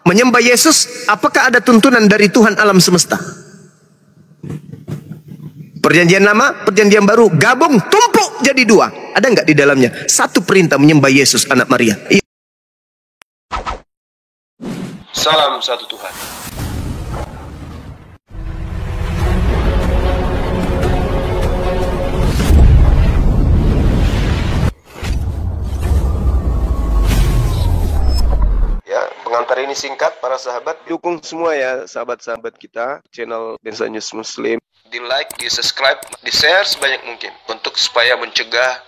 menyembah Yesus, apakah ada tuntunan dari Tuhan alam semesta? Perjanjian lama, perjanjian baru, gabung, tumpuk jadi dua. Ada nggak di dalamnya? Satu perintah menyembah Yesus anak Maria. Salam satu Tuhan. Pengantar ini singkat, para sahabat. Dukung semua ya sahabat-sahabat kita, channel Densa News Muslim. Di like, di subscribe, di share sebanyak mungkin. Untuk supaya mencegah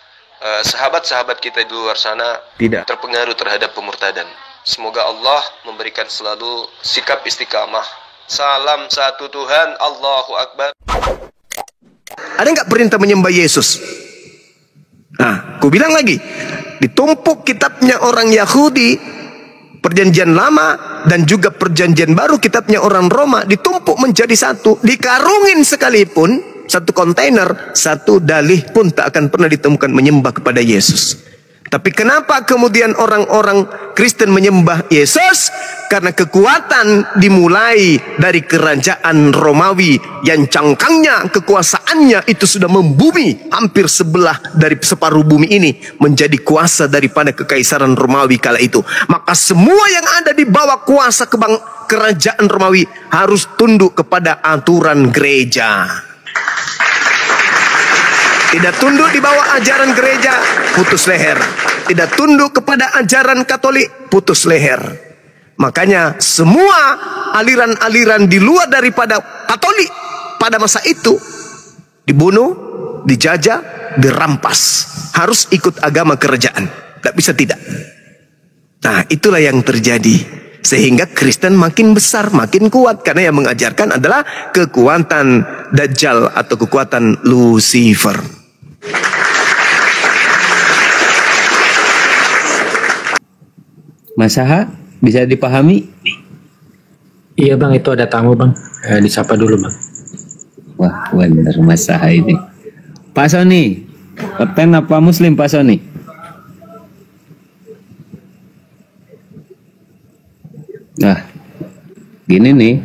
sahabat-sahabat kita di luar sana tidak terpengaruh terhadap pemurtadan. Semoga Allah memberikan selalu sikap istiqamah. Salam satu Tuhan, Allahu Akbar. Ada nggak perintah menyembah Yesus? Nah, aku bilang lagi, ditumpuk kitabnya orang Yahudi, Perjanjian Lama dan juga Perjanjian Baru, kitabnya orang Roma, ditumpuk menjadi satu, dikarungin sekalipun, satu kontainer, satu dalih pun tak akan pernah ditemukan menyembah kepada Yesus. Tapi kenapa kemudian orang-orang Kristen menyembah Yesus? Karena kekuatan dimulai dari kerajaan Romawi yang cangkangnya, kekuasaannya itu sudah membumi hampir sebelah dari separuh bumi ini, menjadi kuasa daripada kekaisaran Romawi kala itu. Maka semua yang ada di bawah kuasa kerajaan Romawi harus tunduk kepada aturan gereja. Tidak tunduk di bawah ajaran gereja, putus leher. Tidak tunduk kepada ajaran Katolik, putus leher. Makanya semua aliran-aliran di luar daripada Katolik pada masa itu dibunuh, dijajah, dirampas. Harus ikut agama kerajaan. Tak bisa tidak. Nah, itulah yang terjadi. Sehingga Kristen makin besar, makin kuat. Karena yang mengajarkan adalah kekuatan Dajjal atau kekuatan Lucifer. Mas Saha, bisa dipahami? Iya bang, itu ada tamu bang. Disapa dulu bang. Wah, bener Mas Saha ini. Pak Sony, Kristen apa Muslim Pak Sony? Nah, gini nih.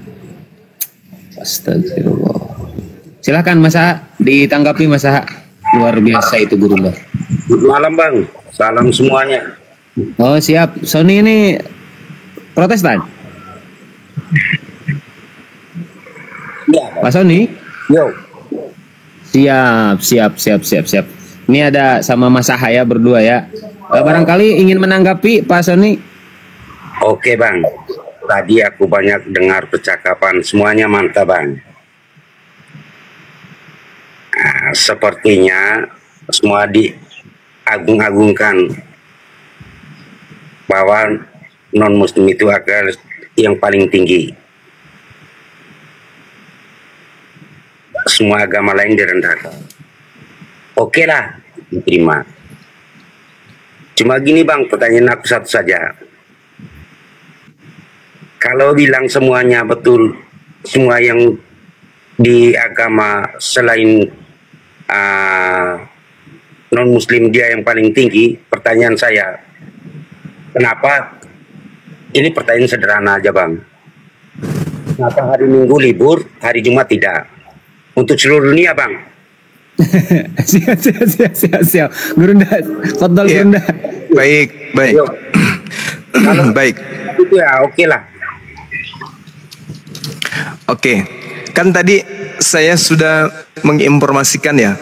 Astagfirullah. Silakan Mas Saha, ditanggapi Mas Saha. Luar biasa itu guru bang. Malam bang, salam semuanya. Oh siap, Sony ini Protestan? Ya, Pak Sony? yo. Siap. Ini ada sama Mas Saha ya, berdua ya. Barangkali ingin menanggapi Pak Sony? Oke bang, tadi aku banyak dengar percakapan, semuanya mantap bang. Nah, sepertinya semua diagung-agungkan bahwa non-muslim itu akan yang paling tinggi. Semua agama lain direndahkan. Oke lah, diterima. Cuma gini bang, pertanyaan aku satu saja. Kalau bilang semuanya betul, semua yang di agama selain non-muslim dia yang paling tinggi, pertanyaan saya, kenapa? Ini pertanyaan sederhana aja bang. Kenapa hari Minggu libur, hari Jumat tidak? Untuk seluruh dunia bang. Siap. Gurunda, fadhal Ya. Gurunda. Baik. Baik. Itu ya oke lah. Oke. Kan tadi saya sudah menginformasikan ya,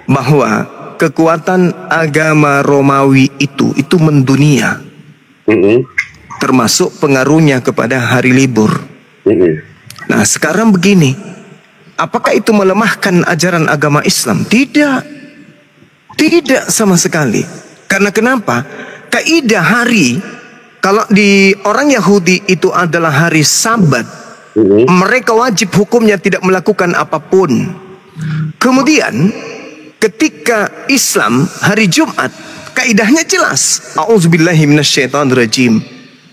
bahwa kekuatan agama Romawi itu mendunia. Termasuk pengaruhnya kepada hari libur. Nah sekarang begini, apakah itu melemahkan ajaran agama Islam? Tidak sama sekali. Karena kenapa? Kaidah hari, kalau di orang Yahudi itu adalah hari Sabat, mereka wajib hukumnya tidak melakukan apapun. Kemudian ketika Islam hari Jumat, kaidahnya jelas. A'udzubillahi minasyaitonirrajim.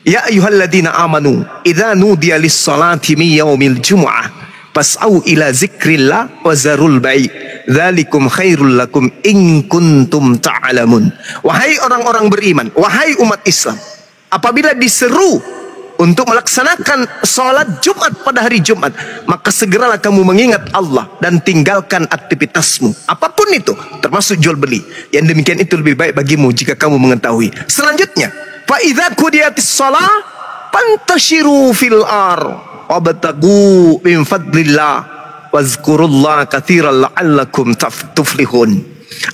Ya ayyuhalladzina amanu idza nudiya lis-salati min yaumil jumu'ah fas'au ila zikrillah wa zarul bai' dzalikum khairul lakum in kuntum ta'lamun. Wahai orang-orang beriman, wahai umat Islam, apabila diseru untuk melaksanakan sholat Jumat pada hari Jumat, maka segeralah kamu mengingat Allah dan tinggalkan aktivitasmu apapun itu, termasuk jual beli. Yang demikian itu lebih baik bagimu jika kamu mengetahui. Selanjutnya, fa idza qudiyatis shalah fantashiru fil wabtagu min fadlillah wazkurullaha katsiran la'allakum tuflihun.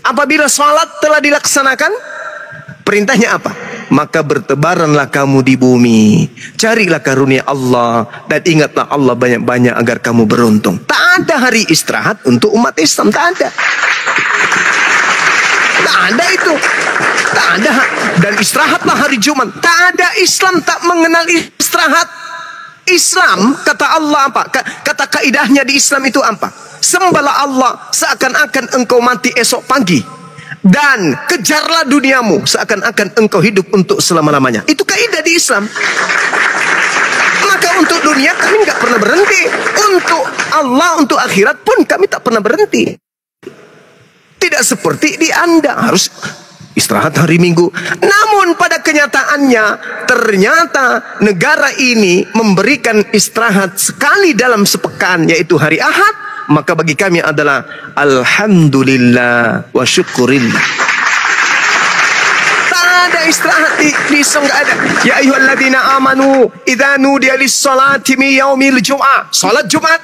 Apabila salat telah dilaksanakan, perintahnya apa? Maka bertebaranlah kamu di bumi, carilah karunia Allah, dan ingatlah Allah banyak-banyak agar kamu beruntung. Tak ada hari istirahat untuk umat Islam, tak ada. Tak ada itu. Tak ada. Dan istirahatlah hari Jumat. Tak ada. Islam tak mengenal istirahat. Islam, kata Allah apa? Kata kaidahnya di Islam itu apa? Sembahlah Allah seakan-akan engkau mati esok pagi, dan kejarlah duniamu seakan-akan engkau hidup untuk selama-lamanya. Itu kaidah di Islam. Maka untuk dunia kami nggak pernah berhenti. Untuk Allah, untuk akhirat pun kami tak pernah berhenti. Tidak seperti di Anda harus istirahat hari Minggu. Namun pada kenyataannya, ternyata negara ini memberikan istirahat sekali dalam sepekan, yaitu hari Ahad. Maka bagi kami adalah alhamdulillah wa syukurillah. Tak ada istirahat di Islam, nggak ada. Ya ayyuhalladzina amanu idza nudiya lis-salati min yaumil jum'ah, salat Jumat,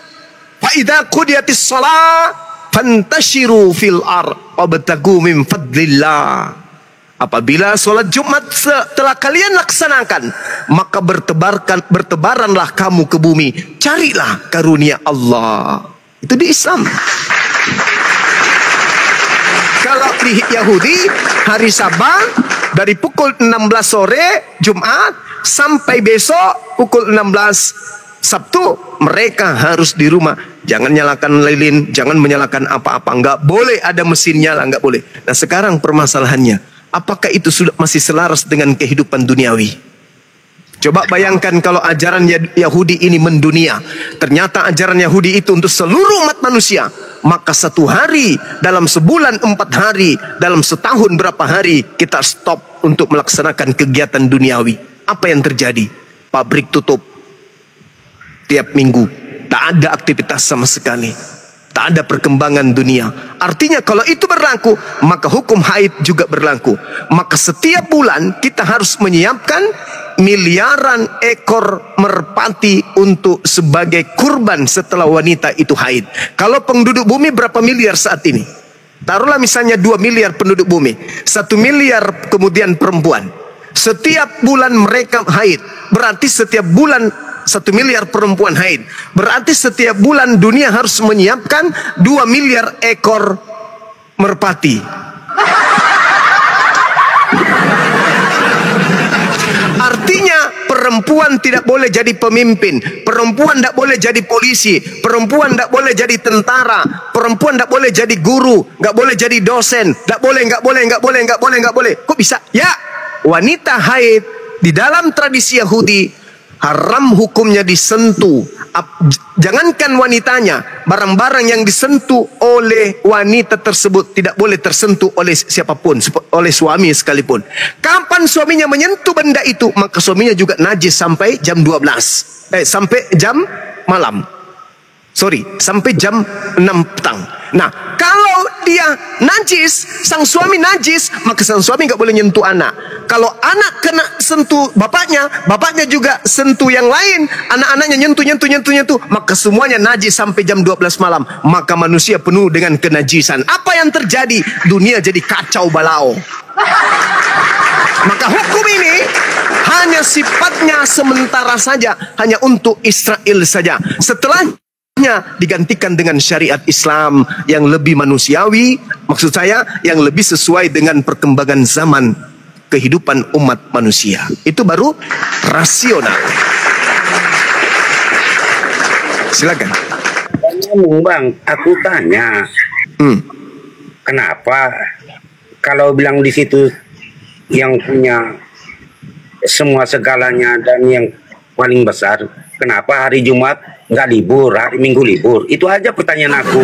fa idza qudiyatis shalah fantashiru fil wabtagu min fadlillah. Apabila sholat Jumat telah kalian laksanakan, maka bertebaranlah kamu ke bumi, carilah karunia Allah. Itu di Islam. Kalau di Yahudi, hari Sabat dari pukul 16 sore Jumat sampai besok pukul 16 Sabtu, mereka harus di rumah. Jangan nyalakan lilin, jangan menyalakan apa-apa, nggak boleh ada mesin nyala, nggak boleh. Nah sekarang permasalahannya, apakah itu sudah masih selaras dengan kehidupan duniawi? Coba bayangkan kalau ajaran Yahudi ini mendunia. Ternyata ajaran Yahudi itu untuk seluruh umat manusia. Maka satu hari, dalam sebulan 4 hari, dalam setahun berapa hari, kita stop untuk melaksanakan kegiatan duniawi. Apa yang terjadi? Pabrik tutup tiap minggu. Tak ada aktivitas sama sekali. Tak ada perkembangan dunia. Artinya kalau itu berlaku, maka hukum haid juga berlaku. Maka setiap bulan kita harus menyiapkan miliaran ekor merpati untuk sebagai kurban setelah wanita itu haid. Kalau penduduk bumi berapa miliar saat ini? Taruhlah misalnya 2 miliar penduduk bumi, 1 miliar kemudian perempuan. Setiap bulan mereka haid, berarti setiap bulan 1 miliar perempuan haid. Berarti setiap bulan dunia harus menyiapkan 2 miliar ekor merpati. Artinya perempuan tidak boleh jadi pemimpin, perempuan tidak boleh jadi polisi, perempuan tidak boleh jadi tentara, perempuan tidak boleh jadi guru, nggak boleh jadi dosen, nggak boleh. Kok bisa? Ya, wanita haid di dalam tradisi Yahudi haram hukumnya disentuh. Jangankan wanitanya, barang-barang yang disentuh oleh wanita tersebut tidak boleh tersentuh oleh siapapun, oleh suami sekalipun. Kapan suaminya menyentuh benda itu, maka suaminya juga najis sampai jam 12. Sampai jam malam. Sampai jam 6 petang. Nah, kalau dia najis, sang suami najis, maka sang suami nggak boleh nyentuh anak. Kalau anak kena sentuh bapaknya, bapaknya juga sentuh yang lain, anak-anaknya nyentuh, maka semuanya najis sampai jam 12 malam. Maka manusia penuh dengan kenajisan. Apa yang terjadi? Dunia jadi kacau balau. Maka hukum ini hanya sifatnya sementara saja, hanya untuk Israel saja. Setelahnya digantikan dengan syariat Islam yang lebih manusiawi, maksud saya yang lebih sesuai dengan perkembangan zaman kehidupan umat manusia. Itu baru rasional. Silakan. Bang, aku tanya, kenapa kalau bilang di situ yang punya semua segalanya dan yang paling besar, kenapa hari Jumat nggak libur, hari Minggu libur? Itu aja pertanyaan aku.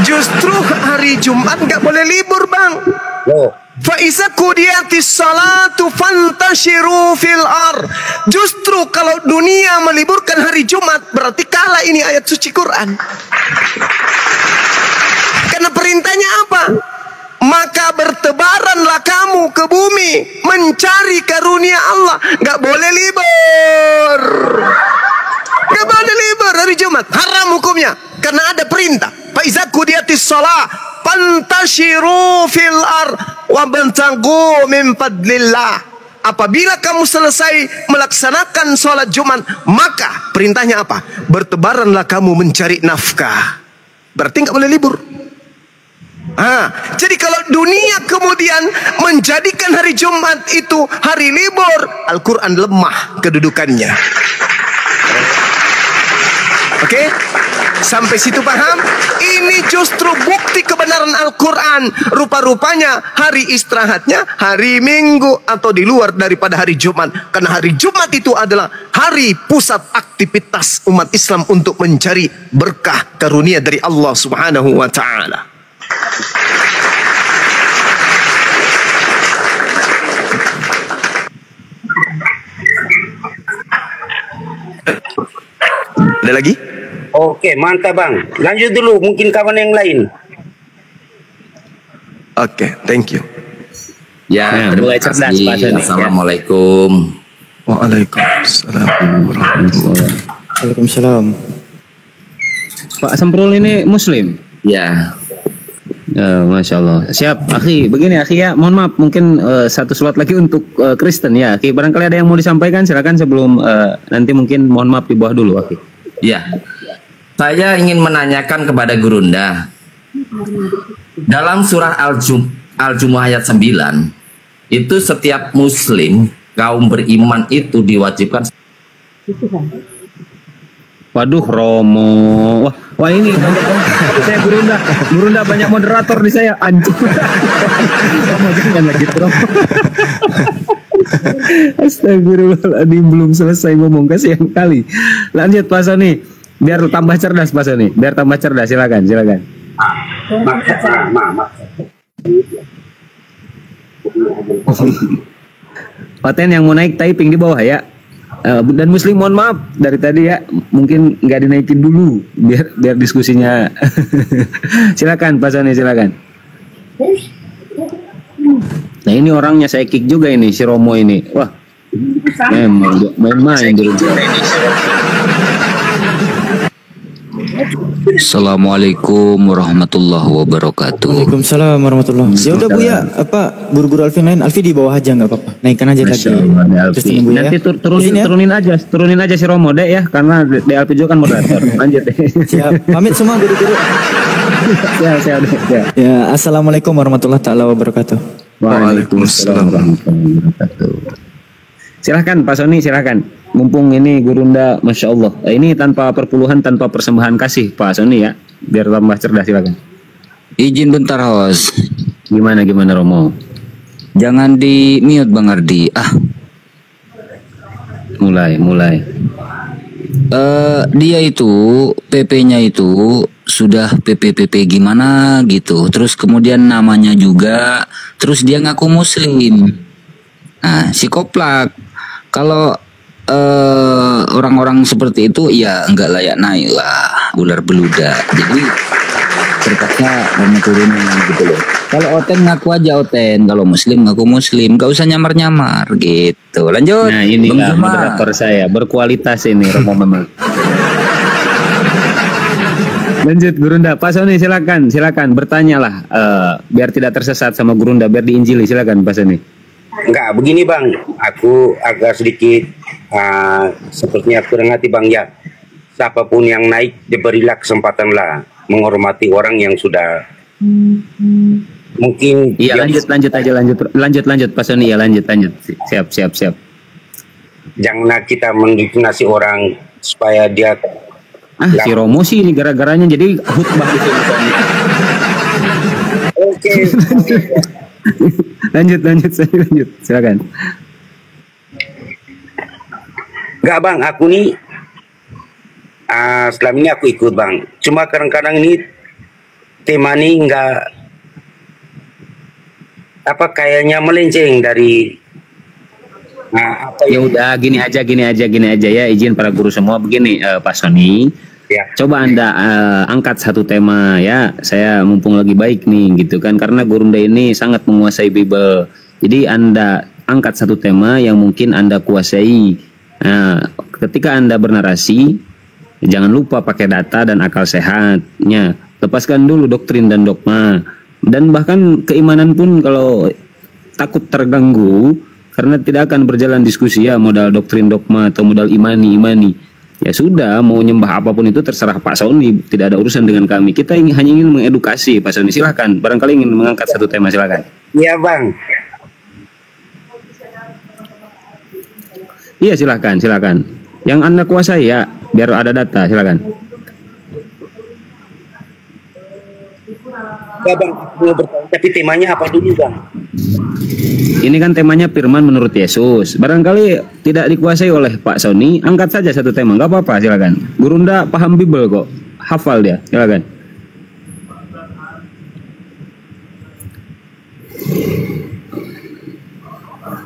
Justru hari Jumat nggak boleh libur, Bang. Loh, Fa'iza qudiyatis salatu fantashiru fil ar. Justru kalau dunia meliburkan hari Jumat, berarti kalah ini ayat suci Quran. Karena perintahnya apa? Maka bertebaranlah kamu ke bumi mencari karunia Allah. Gak boleh libur. Gak boleh libur hari Jumat. Haram hukumnya. Karena ada perintah. Fa'iza qudiyatis salat fantashiru fil ar wabtaghu min fadlillah. Apabila kamu selesai melaksanakan sholat Jumat, maka perintahnya apa? Bertebaranlah kamu mencari nafkah. Berarti nggak boleh libur. Jadi kalau dunia kemudian menjadikan hari Jumat itu hari libur, Al-Quran lemah kedudukannya. Oke? Sampai situ paham? Ini justru bukti kebenaran Al-Quran. Rupa-rupanya hari istirahatnya hari Minggu atau di luar daripada hari Jumat. Karena hari Jumat itu adalah hari pusat aktivitas umat Islam untuk mencari berkah karunia dari Allah Subhanahu wa ta'ala. Ada lagi? Oke, mantap Bang. Lanjut dulu, mungkin kawan yang lain. Oke, thank you. Ya, mulai cerdas Pak Sony. Assalamualaikum. Waalaikumsalam warahmatullahi wabarakatuh. Waalaikumsalam. Pak Semprul ini Muslim? Ya, Masya Allah. Siap, Akhi. Begini Akhi ya, mohon maaf mungkin satu slot lagi untuk Kristen ya. Akhi, barangkali ada yang mau disampaikan silakan sebelum nanti mungkin mohon maaf di bawah dulu Akhi. ya. Saya ingin menanyakan kepada Gurunda. Dalam surah Al-Jumu'ah ayat 9, itu setiap muslim, kaum beriman itu diwajibkan. Waduh, Romo. Wah ini saya Gurunda banyak moderator di saya. Anjir. Romo jangan lagi Romo. Astagfirullahaladzim, belum selesai ngomong, kasihan kali. Lanjut Pak Sony, biar tambah cerdas Pak Sony, biar tambah cerdas, silakan. Paten yang mau naik typing di bawah ya. Dan Muslim mohon maaf dari tadi ya, mungkin nggak dinaikin dulu biar diskusinya. Silakan Pak Sony, silakan. Nah ini orangnya saya kick juga ini si Romo ini. Wah, memang main-main dulu. Assalamualaikum warahmatullahi wabarakatuh. Waalaikumsalam warahmatullahi wabarakatuh. Ya udah Bu ya, apa guru-guru Alfi lain, Alfi di bawah aja nggak apa-apa. Naikkan aja lagi. Alfi. Bu, nanti ya. turunin aja si Romo deh ya, karena di Alfi juga kan moderator. Lanjut deh. Siap. Pamit semua guru-guru. Siap. Ya, assalamualaikum warahmatullahi taala wabarakatuh. Waalaikumsalam warahmatullahi wabarakatuh. Silahkan Pak Sony, silahkan. Mumpung ini Gurunda, Masya Allah. Ini tanpa perpuluhan, tanpa persembahan kasih Pak Sony ya. Biar tambah cerdas, silahkan. Izin bentar host. Gimana Romo? Jangan di mute Bang Ardi. Mulai. Dia itu PP-nya itu sudah PP gimana gitu. Terus kemudian namanya juga. Terus dia ngaku muslim. Nah, si Koplak. Kalau orang-orang seperti itu ya enggak layak naik lah, ular beludak. Jadi terpaksa turun gitu loh. Kalau Oten ngaku aja Oten, kalau Muslim ngaku Muslim, gak usah nyamar-nyamar gitu. Lanjut. Nah ini moderator saya berkualitas ini Romo memang. Lanjut Gurunda, Pak Sony silakan bertanyalah biar tidak tersesat sama Gurunda, biar diinjili, silakan Pak Sony. Enggak, begini Bang, aku agak sedikit sepertinya kurang hati Bang ya. Siapapun yang naik diberilah kesempatan lah menghormati orang yang sudah mungkin. Iya lanjut Pak Sony ya, lanjut. Siap. Janganlah kita mendiskriminasi orang supaya dia. Si Romo sih ini gara-garanya jadi khutbah di sini. Oke. lanjut silakan. Enggak Bang, aku nih selama ini aku ikut Bang. Cuma kadang-kadang ini tema ini enggak apa kayaknya melenceng dari apa Ya yang udah gini aja ya, izin para guru semua begini, Pak Sony. ya. Coba Anda angkat satu tema ya. Saya mumpung lagi baik nih gitu kan, karena Gurunda ini sangat menguasai Bible. Jadi Anda angkat satu tema yang mungkin Anda kuasai. Nah, ketika Anda bernarasi, jangan lupa pakai data dan akal sehatnya. Lepaskan dulu doktrin dan dogma. Dan bahkan keimanan pun kalau takut terganggu, karena tidak akan berjalan diskusi ya, modal doktrin dogma atau modal imani. Ya sudah, mau nyembah apapun itu terserah Pak Sony, tidak ada urusan dengan kami. Kita hanya ingin mengedukasi Pak Sony. Silahkan, barangkali ingin mengangkat satu tema, silakan. Iya Bang. Iya silakan. Yang Anda kuasai ya, biar ada data, silakan. Ya Bang, aku mau bertanya, tapi temanya apa dulu Bang? Ini kan temanya firman menurut Yesus. Barangkali tidak dikuasai oleh Pak Sony, angkat saja satu tema, nggak apa-apa, silakan. Gurunda paham Bible kok, hafal dia, silakan.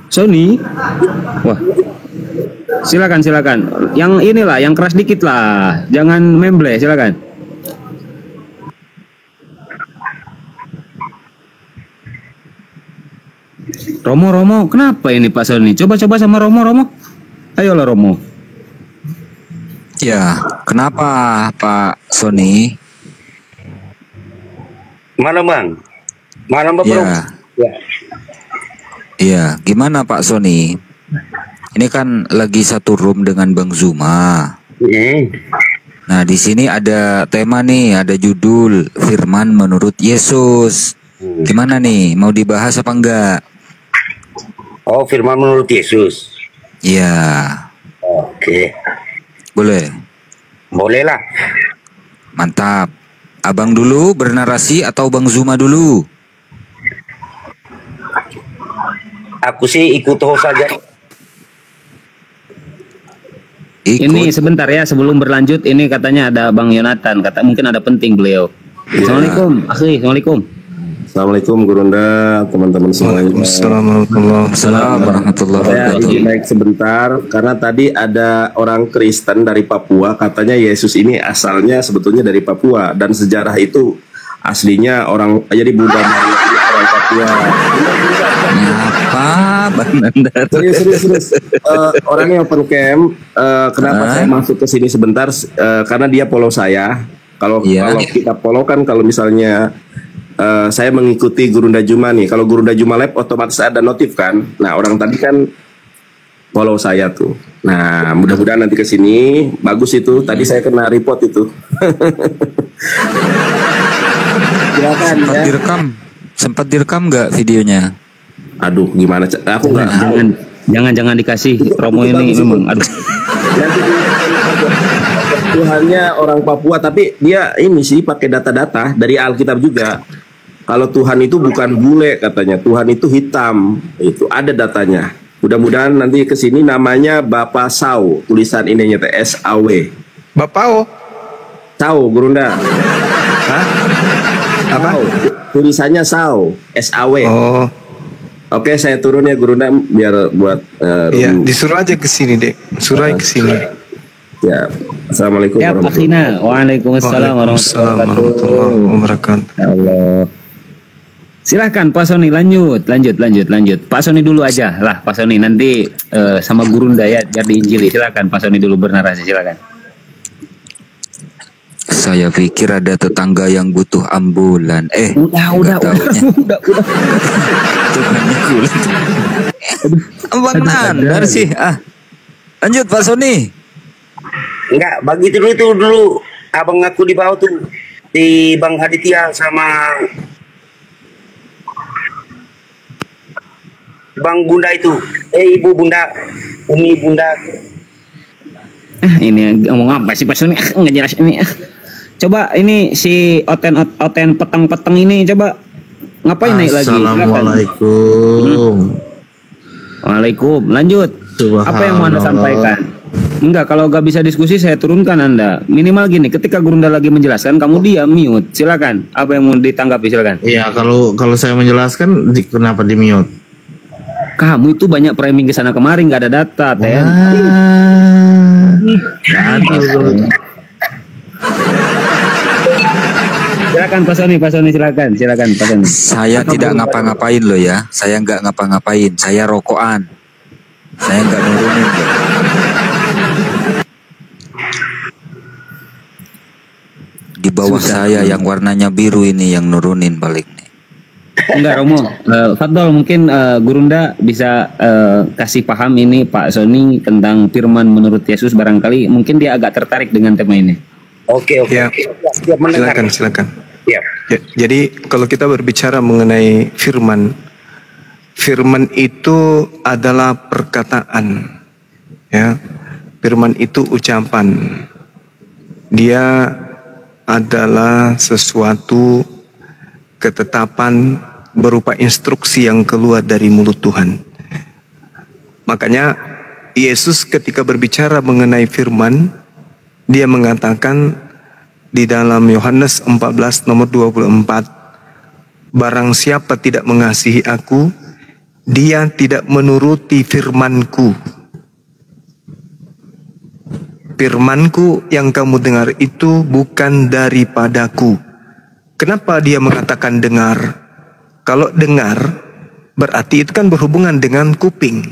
Sony, wah, silakan. Yang inilah, yang keras dikit lah, jangan memble, silakan. Romo, kenapa ini Pak Sony? Coba sama Romo. Ayolah Romo. Ya, kenapa Pak Sony? Malam Bang. Malam Bapak. Ya. Ya. Iya, gimana Pak Sony? Ini kan lagi satu room dengan Bang Zuma. Nah, di sini ada tema nih, ada judul Firman menurut Yesus. Gimana nih? Mau dibahas apa enggak? Oh, firman menurut Yesus. Iya. Oke. Boleh. Boleh lah. Mantap. Abang dulu bernarasi atau Bang Zuma dulu? Aku sih ikut host saja. Ini sebentar ya, sebelum berlanjut, ini katanya ada Bang Yonatan, mungkin ada penting beliau. Assalamualaikum, Assalamualaikum. Assalamualaikum Gurunda, teman-teman semuanya. Assalamualaikum warahmatullahi Saya wabarakatuh. izin naik sebentar karena tadi ada orang Kristen dari Papua, katanya Yesus ini asalnya sebetulnya dari Papua dan sejarah itu aslinya orang, jadi Bunda Maria itu orang Papua. Apa Bang Nandar? Serius. Orangnya open camp. Kenapa saya masuk ke sini sebentar? Karena dia follow saya. Kalau kita follow kan, kalau misalnya saya mengikuti Gurunda Juma nih. Kalau Gurunda Juma Live otomatis ada notif kan. Nah, orang tadi kan follow saya tuh. Nah, mudah-mudahan nanti ke sini bagus itu. Tadi saya kena report itu. Silakan ya. Sempat direkam nggak videonya? Aduh, gimana? Aku nggak tahu. Jangan dikasih Romo ini memang. Aduh. Tuhannya orang Papua, tapi dia ini sih pakai data-data dari Alkitab juga. Kalau Tuhan itu bukan bule katanya, Tuhan itu hitam. Itu ada datanya. Mudah-mudahan nanti ke sini namanya Bapak Sau, tulisan ininya SAW. Bapao. Sau, Gurunda. Hah? Apa? Sau. Tulisannya Sau, SAW. Oh, Oke, saya turun ya Gurunda biar buat iya, room. disuruh aja ke sini, Dek. Suruh aja ke sini. Ya, Assalamualaikum Ya Pak Sina, Waalaikumsalam warahmatullahi wabarakatuh. Ya Allah. Silahkan Pak Sony, lanjut. Pak Sony dulu aja lah, Pak Sony, nanti sama Gurunda ya, biar diinjili. Silahkan Pak Sony dulu bernarasi, silahkan. Saya pikir ada tetangga yang butuh ambulan. Udah. Tuhannya kulit. Abang Nandar sih. Lanjut Pak Sony. Enggak, bagi dulu abang aku di bawah tuh, di Bang Aditya sama Bang Bunda itu, Ibu Bunda, Umi Bunda. Ini ngomong apa sih Pak Sony? Nggak jelas ini. Coba ini si Oten petang ini coba ngapain naik lagi? Assalamualaikum. Waalaikum. Lanjut. Apa yang mau Anda sampaikan? Enggak, kalau nggak bisa diskusi saya turunkan Anda. Minimal gini, ketika Gurunda lagi menjelaskan, kamu diam, mute. Silakan. Apa yang mau ditanggapi, silakan. Iya, kalau saya menjelaskan kenapa di mute? Kamu itu banyak framing ke sana kemari, nggak ada data, Ten. Silakan Pak Sony, silakan Pak Sony. Saya tidak ngapa-ngapain loh ya. Saya nggak ngapa-ngapain. Saya rokokan. Saya nggak nurunin loh. Di bawah saya yang warnanya biru ini yang nurunin balik nih. Enggak Romo, Fadol mungkin Gurunda bisa kasih paham ini Pak Sony tentang firman menurut Yesus, barangkali mungkin dia agak tertarik dengan tema ini. Oke. Ya. Siap mendengar. Silakan. Ya. Ya, jadi kalau kita berbicara mengenai firman itu adalah perkataan, ya. Firman itu ucapan. Dia adalah sesuatu ketetapan berupa instruksi yang keluar dari mulut Tuhan. Makanya Yesus ketika berbicara mengenai firman, dia mengatakan di dalam Yohanes 14 nomor 24, barang siapa tidak mengasihi aku, dia tidak menuruti firmanku. Firmanku yang kamu dengar itu bukan daripadaku. Kenapa dia mengatakan dengar? Kalau dengar berarti itu kan berhubungan dengan kuping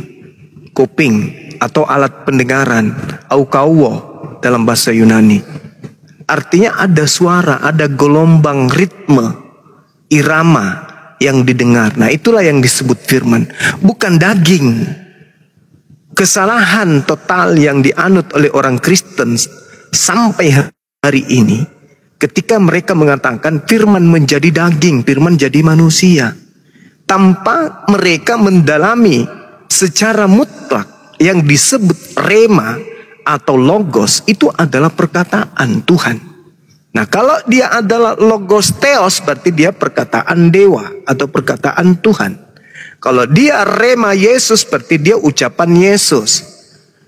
atau alat pendengaran, aukauo dalam bahasa Yunani. Artinya ada suara, ada gelombang ritme, irama yang didengar. Nah, itulah yang disebut firman, bukan daging. Kesalahan total yang dianut oleh orang Kristen sampai hari ini, ketika mereka mengatakan firman menjadi daging, firman jadi manusia, tanpa mereka mendalami secara mutlak yang disebut rema atau logos, itu adalah perkataan Tuhan. Nah, kalau dia adalah logos theos, berarti dia perkataan dewa atau perkataan Tuhan. Kalau dia rema Yesus, berarti dia ucapan Yesus.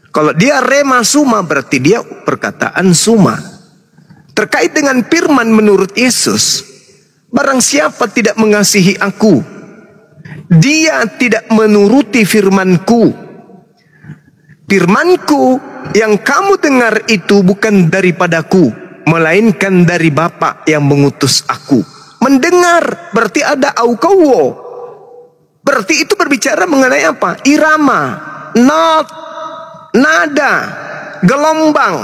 Kalau dia rema suma, berarti dia perkataan suma. Terkait dengan firman menurut Yesus, barang siapa tidak mengasihi aku, dia tidak menuruti firmanku. Firmanku yang kamu dengar itu bukan daripadaku, melainkan dari Bapa yang mengutus aku. Mendengar berarti ada aukawo. Berarti itu berbicara mengenai apa? Irama, not, nada, gelombang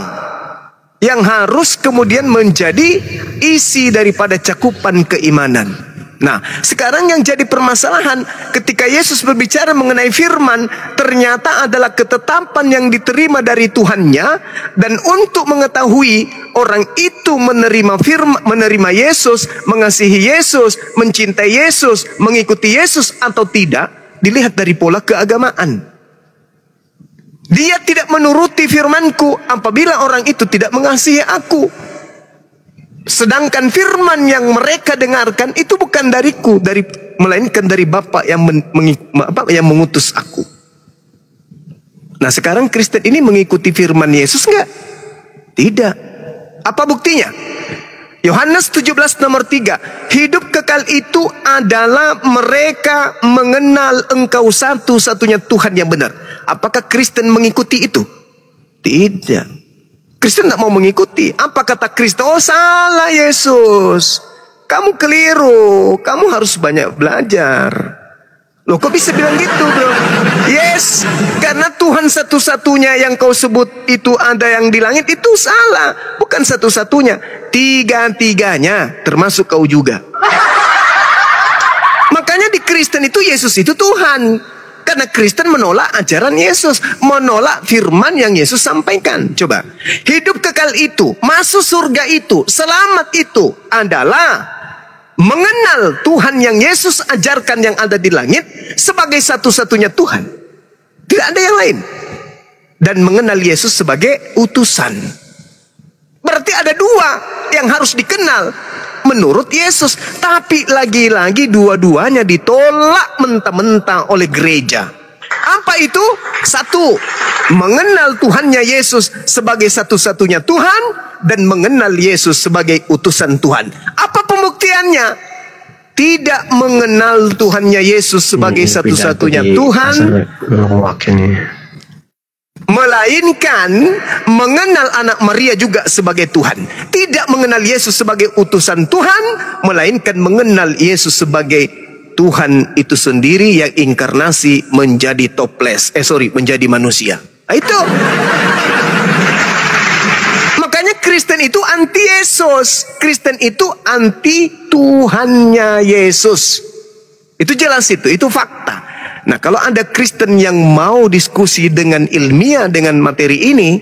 yang harus kemudian menjadi isi daripada cakupan keimanan. Nah, sekarang yang jadi permasalahan ketika Yesus berbicara mengenai firman, ternyata adalah ketetapan yang diterima dari Tuhannya, dan untuk mengetahui orang itu menerima firman, menerima Yesus, mengasihi Yesus, mencintai Yesus, mengikuti Yesus atau tidak, dilihat dari pola keagamaan. Dia tidak menuruti firmanku apabila orang itu tidak mengasihi aku. Sedangkan firman yang mereka dengarkan itu bukan dariku, melainkan dari Bapa yang mengutus aku. Nah, sekarang Kristen ini mengikuti firman Yesus enggak? Tidak. Apa buktinya? Yohanes 17 nomor 3. Hidup kekal itu adalah mereka mengenal Engkau satu-satunya Tuhan yang benar. Apakah Kristen mengikuti itu? Tidak. Kristen tidak mau mengikuti. Apa kata Kristen? Oh, salah Yesus. Kamu keliru. Kamu harus banyak belajar. Loh, kok bisa bilang gitu, bro? Yes, karena Tuhan satu-satunya yang kau sebut itu ada yang di langit, itu salah. Bukan satu-satunya. Tiga-tiganya, termasuk kau juga. Makanya di Kristen itu Yesus itu Tuhan. Karena Kristen menolak ajaran Yesus, menolak firman yang Yesus sampaikan. Coba, hidup kekal itu, masuk surga itu, selamat itu adalah mengenal Tuhan yang Yesus ajarkan yang ada di langit sebagai satu-satunya Tuhan. Tidak ada yang lain. Dan mengenal Yesus sebagai utusan. Berarti ada dua yang harus dikenal menurut Yesus. Tapi lagi-lagi dua-duanya ditolak mentah-mentah oleh gereja. Apa itu? Satu, mengenal Tuhannya Yesus sebagai satu-satunya Tuhan dan mengenal Yesus sebagai utusan Tuhan. Apa pembuktiannya? Tidak mengenal Tuhannya Yesus sebagai satu-satunya Tuhan, melainkan mengenal anak Maria juga sebagai Tuhan. Tidak mengenal Yesus sebagai utusan Tuhan, melainkan mengenal Yesus sebagai Tuhan itu sendiri yang inkarnasi menjadi menjadi manusia. Itu. Makanya Kristen itu anti Yesus. Kristen itu anti Tuhannya Yesus. Itu jelas itu fakta. Nah, kalau ada Kristen yang mau diskusi dengan ilmiah dengan materi ini,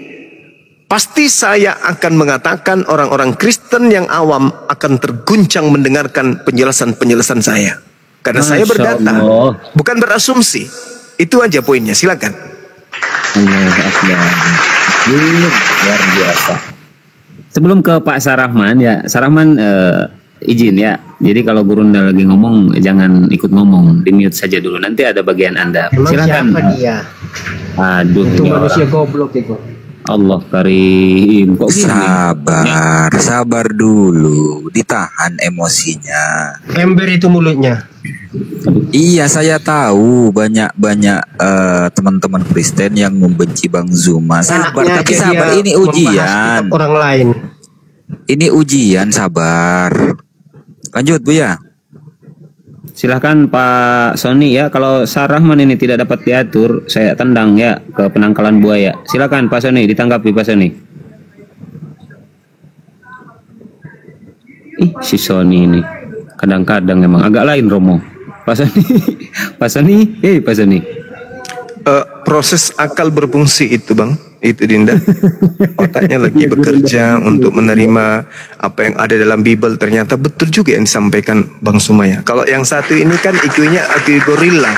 pasti saya akan mengatakan orang-orang Kristen yang awam akan terguncang mendengarkan penjelasan-penjelasan saya. Karena saya berdata, bukan berasumsi. Itu aja poinnya, silakan. Luar biasa. Sebelum ke Pak Sarahman ya, Sarahman izin ya. Jadi kalau Gurunda lagi ngomong jangan ikut ngomong, di mute saja dulu. Nanti ada bagian Anda. Silakan. Siapa dia? Aduh, itu manusia goblok itu. Allah karim. Kok sabar dulu, ditahan emosinya. Ember itu mulutnya. Iya, saya tahu banyak teman-teman Kristen yang membenci Bang Zuma. Sabar, tapi sabar, ini ujian. Orang lain. Ini ujian, sabar. Lanjut, Buya. Silahkan Pak Sony ya. Kalau Sarahman ini tidak dapat diatur, saya tendang ya ke penangkalan buaya. Silakan Pak Sony, ditanggapi Pak Sony. Si Sony ini kadang-kadang memang agak lain Romo. Pak Sony, Pak Sony. Proses akal berfungsi itu Bang, itu Dinda. Otaknya lagi bekerja untuk menerima apa yang ada dalam Bible. Ternyata betul juga yang disampaikan Bang Sumaya. Kalau yang satu ini kan IQ-nya IQ gorila.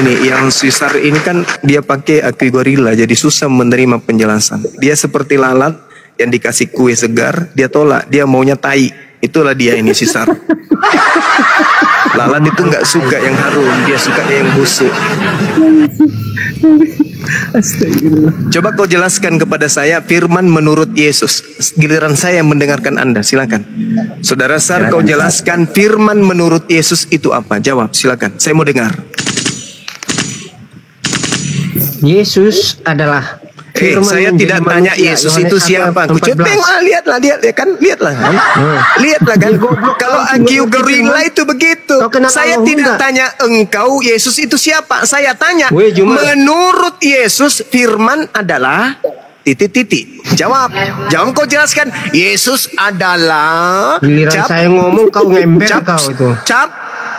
Ini yang Sisar ini kan dia pakai IQ gorila, jadi susah menerima penjelasan. Dia seperti lalat yang dikasih kue segar, dia tolak, dia maunya tai. Itulah dia ini Sisar. Lalat itu nggak suka yang harum, dia suka yang busuk. Coba kau jelaskan kepada saya firman menurut Yesus. Giliran saya mendengarkan Anda, silakan. Saudara Sar, kau jelaskan firman menurut Yesus itu apa? Jawab, silakan. Saya mau dengar. Yesus adalah saya tidak tanya Yesus itu siapa. Aku coba lihatlah kan. Lihatlah kan. Kalau IQ gorila itu begitu. Saya tidak tanya engkau Yesus itu siapa. Saya tanya menurut Yesus firman adalah titik. Jawab kau jelaskan. Yesus adalah. Giliran saya ngomong kau ngember kau itu.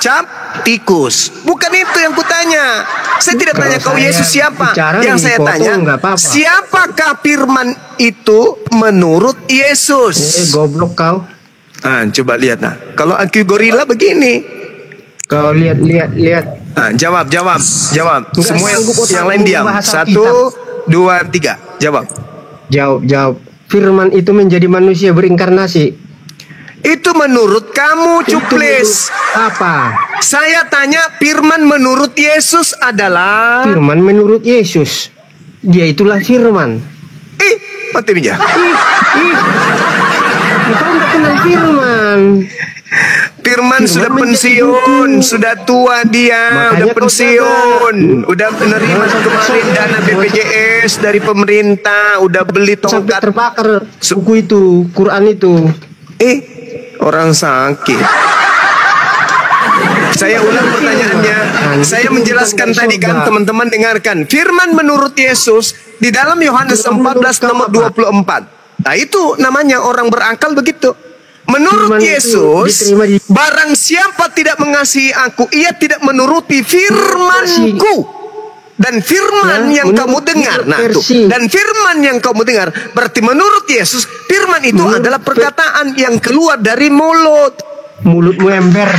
Cap tikus. Bukan itu yang kutanya. Saya tidak tanya kau Yesus siapa. Yang saya tanya, siapakah firman itu menurut Yesus? Goblok kau. Coba lihat nah. Kalau IQ gorila begini. Kau lihat. Jawab. Semua yang lain diam. 1, 2, 3. Jawab. Firman itu menjadi manusia berinkarnasi. Itu menurut kamu, cuplis. Apa? Saya tanya firman menurut Yesus adalah. Firman menurut Yesus. Dia itulah firman. Mati bija. Kau nggak kenal firman. Firman sudah pensiun, sudah tua dia, udah pensiun, udah menerima kemarin dana BPJS dari pemerintah, udah beli tongkat. Sampai terbakar buku itu, Quran itu. Orang sakit. Saya ulang pertanyaannya. Saya menjelaskan tadi kan, teman-teman dengarkan. Firman menurut Yesus di dalam Yohanes 14 nomor 24. Nah itu namanya orang berakal begitu. Menurut Yesus, barang siapa tidak mengasihi aku, ia tidak menuruti firmanku. Dan firman yang kamu dengar, dan firman yang kamu dengar, berarti menurut Yesus, firman itu adalah perkataan yang keluar dari mulut. Mulutmu ember.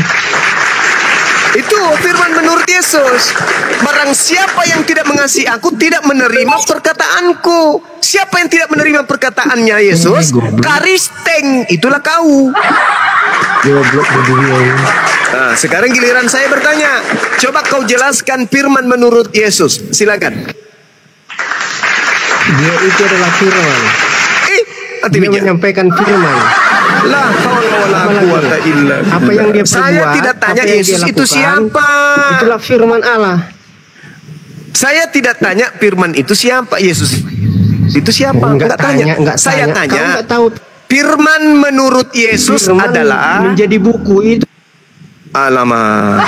Itu firman menurut Yesus. Barang siapa yang tidak mengasihi aku, tidak menerima perkataanku. Siapa yang tidak menerima perkataannya Yesus? Karisteng, itulah kau. Nah, sekarang giliran saya bertanya. Coba kau jelaskan firman menurut Yesus. Silakan. Dia itu adalah firman. Dia menyampaikan firman. La haula wala quwata illa billah. Apa yang dia perbuat, saya tidak tanya apa yang Yesus dia itu lakukan, siapa. Itulah firman Allah. Saya tidak tanya firman itu siapa. Yesus itu siapa? Enggak tanya. Saya tanya. Firman menurut Yesus firman adalah menjadi buku itu. Alamak.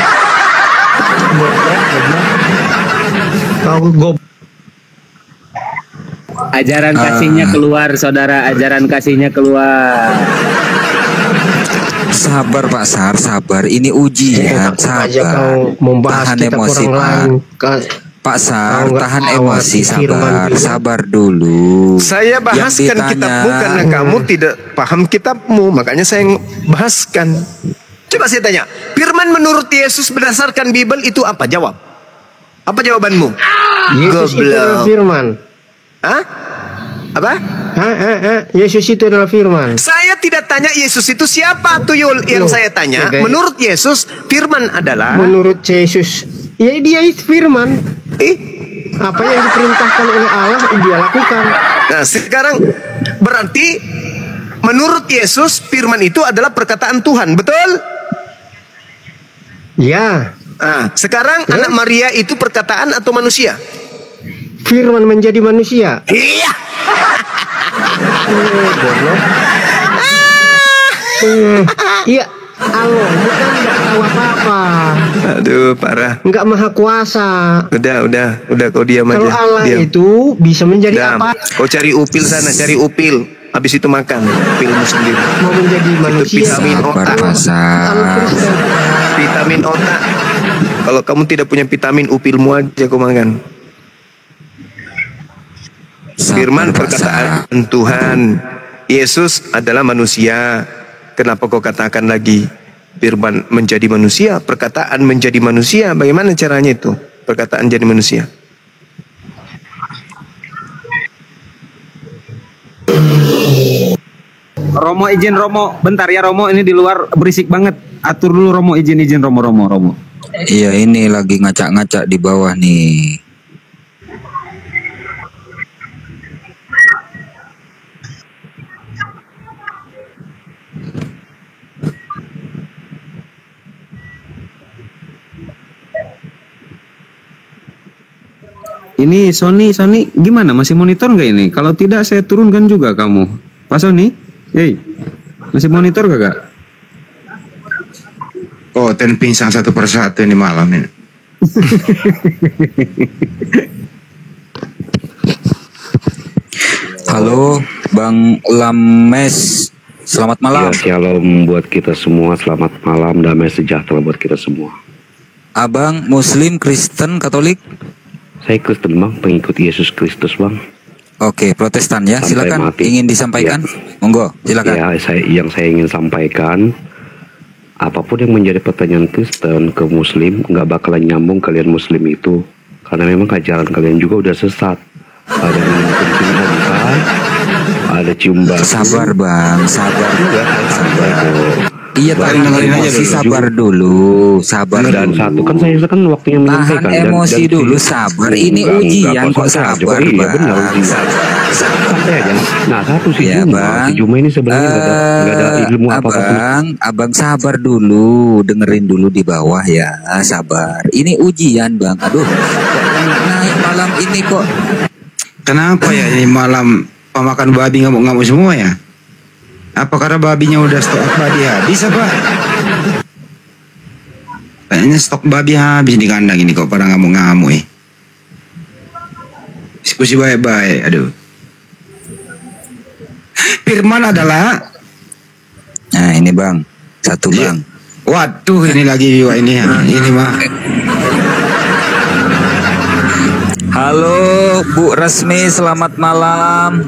Ajaran kasihnya keluar, saudara. Ajaran kasihnya keluar. Sabar Pak Sar, sabar. Ini ujian, sabar. Tahan emosi Pak. Pak Sar, tahan emosi, sabar. Sabar dulu. Saya bahaskan kitabmu karena kamu tidak paham kitabmu, makanya saya bahaskan. Coba saya tanya, firman menurut Yesus berdasarkan Bible itu apa? Jawab. Apa jawabanmu? Yesus itu adalah firman. Hah? Apa? Yesus itu adalah firman. Saya tidak tanya Yesus itu siapa, tuyul. Yang saya tanya, menurut Yesus firman adalah. Menurut Yesus, ya dia itu firman. Apa yang diperintahkan oleh Allah dia lakukan. Nah, sekarang berarti menurut Yesus firman itu adalah perkataan Tuhan, betul? Ya. Nah, sekarang anak Maria itu perkataan atau manusia? Firman menjadi manusia. Iya. Iya. Allah bukan nggak tahu apa-apa. Aduh, parah. Nggak maha kuasa. Udah kau diam aja. Kalau Allah itu bisa menjadi apa? Kau cari upil sana, cari upil. Habis itu makan upilmu sendiri. Mau menjadi manusia. Itu vitamin otak. Vitamin otak. Kalau kamu tidak punya vitamin, upilmu aja kau makan. Firman perkataan Tuhan. Yesus adalah manusia. Kenapa kau katakan lagi firman menjadi manusia, perkataan menjadi manusia? Bagaimana caranya itu? Perkataan jadi manusia. Romo izin Romo, bentar ya Romo, ini di luar berisik banget. Atur dulu Romo, izin Romo. Iya, ini lagi ngacak-ngacak di bawah nih. Ini Sony gimana? Masih monitor nggak ini? Kalau tidak saya turunkan juga kamu, Pak Sony. Masih monitor gak? Oh, ten pingsan satu persatu ini malam ini. Halo, Bang Lames. Selamat malam. Ya, shalom buat kita semua. Selamat malam, damai sejahtera buat kita semua. Abang Muslim, Kristen, Katolik? Saya Kristen Bang, pengikut Yesus Kristus Bang. Oke, Protestan ya, Sampai silakan. mati. Ingin disampaikan? Ya. Monggo, silakan. Ya, yang saya ingin sampaikan, apapun yang menjadi pertanyaan Kristen ke Muslim, nggak bakalan nyambung kalian Muslim itu, karena memang ajaran kalian juga udah sesat. Ada yang cium onta, ada cium batu. Sabar Bang, sabar. Iya, tahan emosi, sabar dulu. Dan satu kan saya kan waktunya menyampaikan. Tahan emosi dulu, sabar. Ini ujian kok, sabar Bang. Iya benar, santai aja. Nah, satu si Juma ini sebenarnya nggak ada ilmu apa-apa. Abang sabar dulu, dengerin dulu di bawah ya, sabar. Ini ujian Bang. Aduh, kok naik malam ini kok. Kenapa ya ini malam pemakan babi ngamuk-ngamuk semua ya? Apa karena babinya udah stok babi habis apa? Kayaknya stok babi habis di kandang ini kok pada ngamuk-ngamuk. Diskusi baik-baik, aduh. Firman adalah. Nah ini Bang, satu Bang. Waduh ini lagi ini mah. Halo Bu Resmi, selamat malam.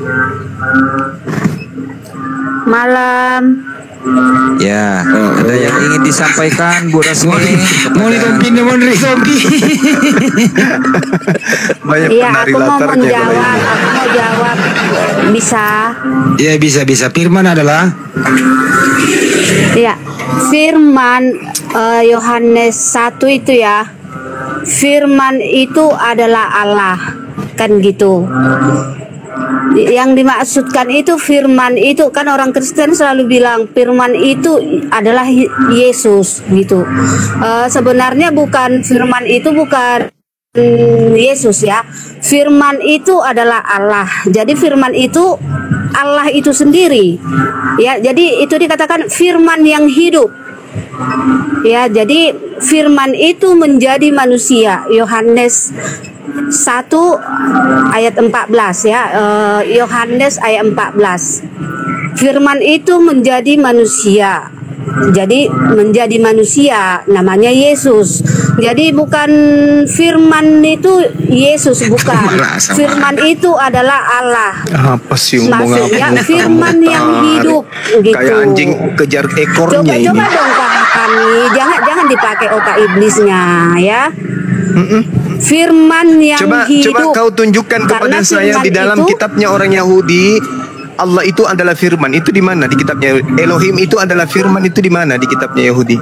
Malam. Ya, ada yang ingin disampaikan Bu Resmi? Iya, aku mau jawab. Bisa? Ya bisa. Firman adalah. Ya, firman Yohanes 1 itu ya. Firman itu adalah Allah, kan gitu. Yang dimaksudkan itu firman itu kan orang Kristen selalu bilang firman itu adalah Yesus gitu. Sebenarnya bukan firman itu bukan Yesus ya. Firman itu adalah Allah. Jadi firman itu Allah itu sendiri. Ya, jadi itu dikatakan firman yang hidup. Ya, jadi firman itu menjadi manusia. Yohanes 1 ayat 14 ya. Yohanes ayat 14. Firman itu menjadi manusia. Jadi menjadi manusia namanya Yesus. Jadi bukan firman itu Yesus, bukan. Firman itu adalah Allah. Apa sih maksudnya firman yang hidup gitu. Kayak anjing kejar ekornya ini. Coba dong pahami, jangan dipakai otak iblisnya ya. Firman yang hidup. Coba kau tunjukkan kepada saya di dalam kitabnya orang Yahudi, Allah itu adalah firman. Itu di mana di kitabnya? Elohim itu adalah firman, itu di mana di kitabnya Yahudi?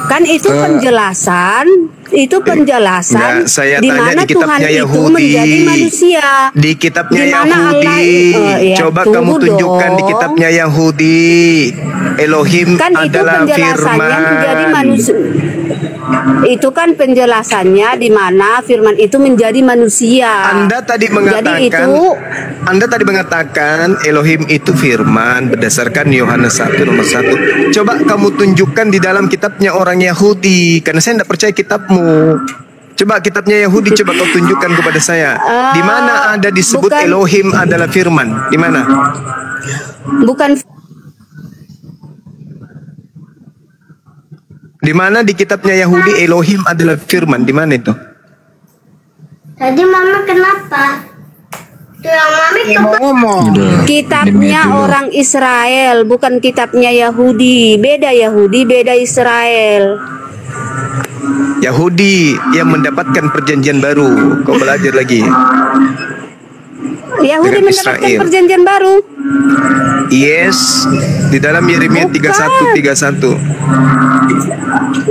Kan itu penjelasan, Enggak, saya di tanya mana di kitabnya Tuhan Yahudi. itu menjadi manusia. Di kitabnya Di mana Yahudi. Allah, Coba tunggu kamu tunjukkan dong. di kitabnya Yahudi. Elohim Kan itu adalah penjelasannya firman. menjadi manusia. Itu kan penjelasannya di mana firman itu menjadi manusia. Anda tadi mengatakan Elohim itu firman berdasarkan Yohanes 1 nomor 1. Coba kamu tunjukkan di dalam kitabnya orang Yahudi, karena saya tidak percaya kitabmu. Coba kitabnya Yahudi, coba kau tunjukkan kepada saya. Di mana ada disebut Elohim adalah firman? Di mana? Bukan. Di mana di kitabnya Yahudi Elohim adalah firman? Di mana itu? Tadi mama kenapa? Kitabnya orang Israel, bukan kitabnya Yahudi. Beda Yahudi, beda Israel. Yahudi yang mendapatkan perjanjian baru. Kau belajar lagi. Yahudi Dengan mendapatkan Israel. perjanjian baru. Yes, di dalam Yeremia 31:31.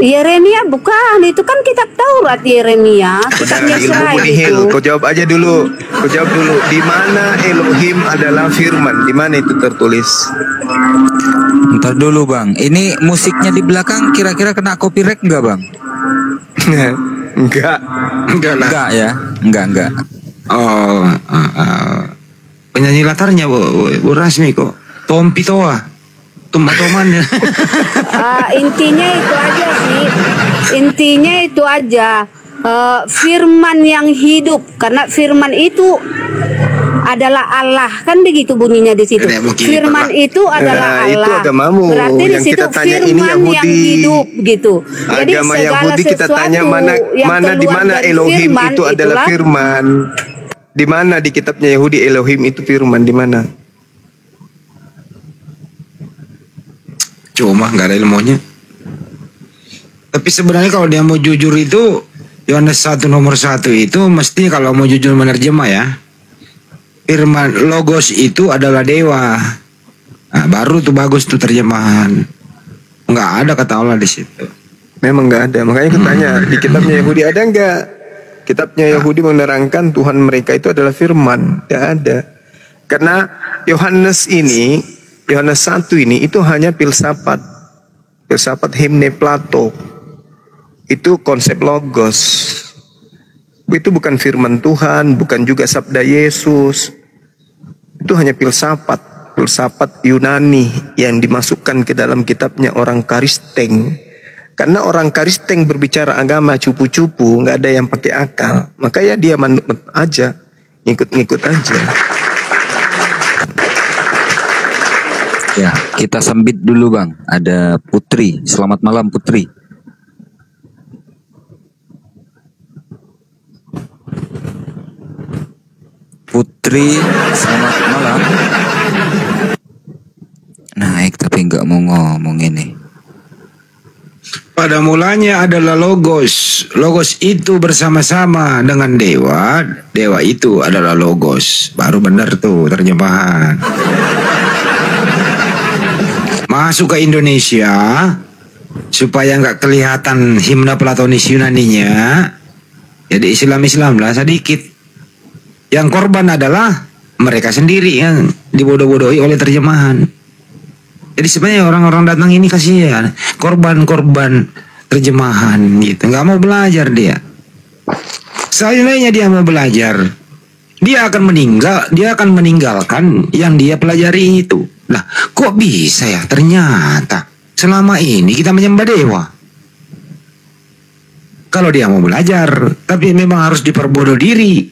Yeremia bukan, itu kan kitab Taurat Yeremia. Kitabnya Ilmu Israel Bunihil, itu. kau jawab aja dulu. Kau jawab dulu. Di mana Elohim adalah firman? Di mana itu tertulis? Ntar dulu bang, ini musiknya di belakang kira-kira kena copyright nggak bang? Enggak Enggak ya, enggak. Oh, penyanyi latarnya Bu Rasmi kok. Tom Pitoa, Toman ya. Intinya itu aja sih. Intinya itu aja. Firman yang hidup, karena firman itu adalah Allah, kan begitu bunyinya di situ. Firman itu adalah Itu Allah. agamamu. Berarti di Yang situ kita tanya ini firman yang Yahudi. hidup gitu. Jadi Agama segala Yahudi kita tanya mana yang di keluar mana dari Elohim firman itu adalah itulah firman. Di mana di kitabnya Yahudi Elohim itu firman? Di mana? Cuma nggak ada ilmunya. Tapi sebenarnya kalau dia mau jujur itu Yohanes 1 nomor 1 itu mesti kalau mau jujur menerjemah ya. Firman logos itu adalah dewa. Nah, baru tuh bagus tuh terjemahan. Nggak ada kata Allah di situ. Memang nggak ada. Makanya aku tanya di kitabnya Yahudi ada nggak? Kitabnya Yahudi menerangkan Tuhan mereka itu adalah firman. Tidak ada. Karena Yohanes 1 ini itu hanya filsafat. Filsafat himne Plato. Itu konsep logos. Itu bukan firman Tuhan, bukan juga sabda Yesus. Itu hanya filsafat. Filsafat Yunani yang dimasukkan ke dalam kitabnya orang Karisteng. Karena orang Karisteng berbicara agama cupu-cupu, nggak ada yang pakai akal. Makanya dia manut aja, ngikut-ngikut aja. Ya, kita sambit dulu bang. Ada Putri. Selamat malam Putri. Putri, selamat malam. Naik tapi nggak mau ngomong ini. Pada mulanya adalah logos. Logos itu bersama-sama dengan dewa. Dewa itu adalah logos. Baru benar tuh terjemahan. masuk ke Indonesia supaya nggak kelihatan himna Platonis Yunaninya, jadi Islam lah sedikit. Yang korban adalah mereka sendiri yang dibodoh-bodohi oleh terjemahan. Jadi sebenarnya orang-orang datang ini kasihan, korban-korban terjemahan gitu, nggak mau belajar dia. Seandainya dia mau belajar, dia akan meninggalkan yang dia pelajari itu. Nah, kok bisa ya? Ternyata selama ini kita menyembah dewa. Kalau dia mau belajar, tapi memang harus diperbodoh diri.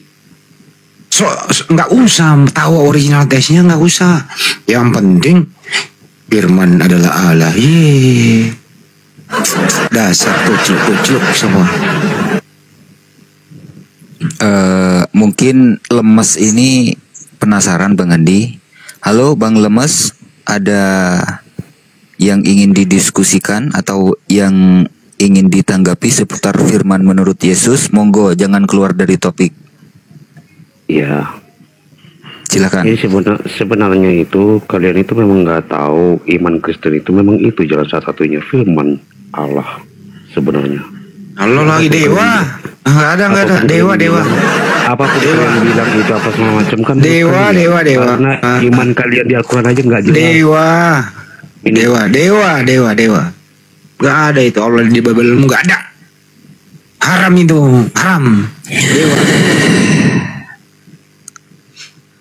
Nggak usah tahu original tesnya, nggak usah. Yang penting firman adalah Allah. Dasar kucuk-kucuk semua. Mungkin Lemes ini penasaran Bang Andi. Halo Bang Lemes, ada yang ingin didiskusikan atau yang ingin ditanggapi seputar firman menurut Yesus? Monggo, jangan keluar dari topik. Ya, silakan. Ini sebenarnya itu kalian itu memang nggak tahu iman Kristen itu memang itu jalan satu-satunya firman Allah sebenarnya. Allah lagi dewa. Nggak ada dewa. Apapun yang bilang itu apa semua macam kan dewa. Karena iman kalian di Al-Quran aja nggak jelas. Dewa. Nggak ada itu Allah di Babel, nggak ada. Haram itu, haram. Dewa.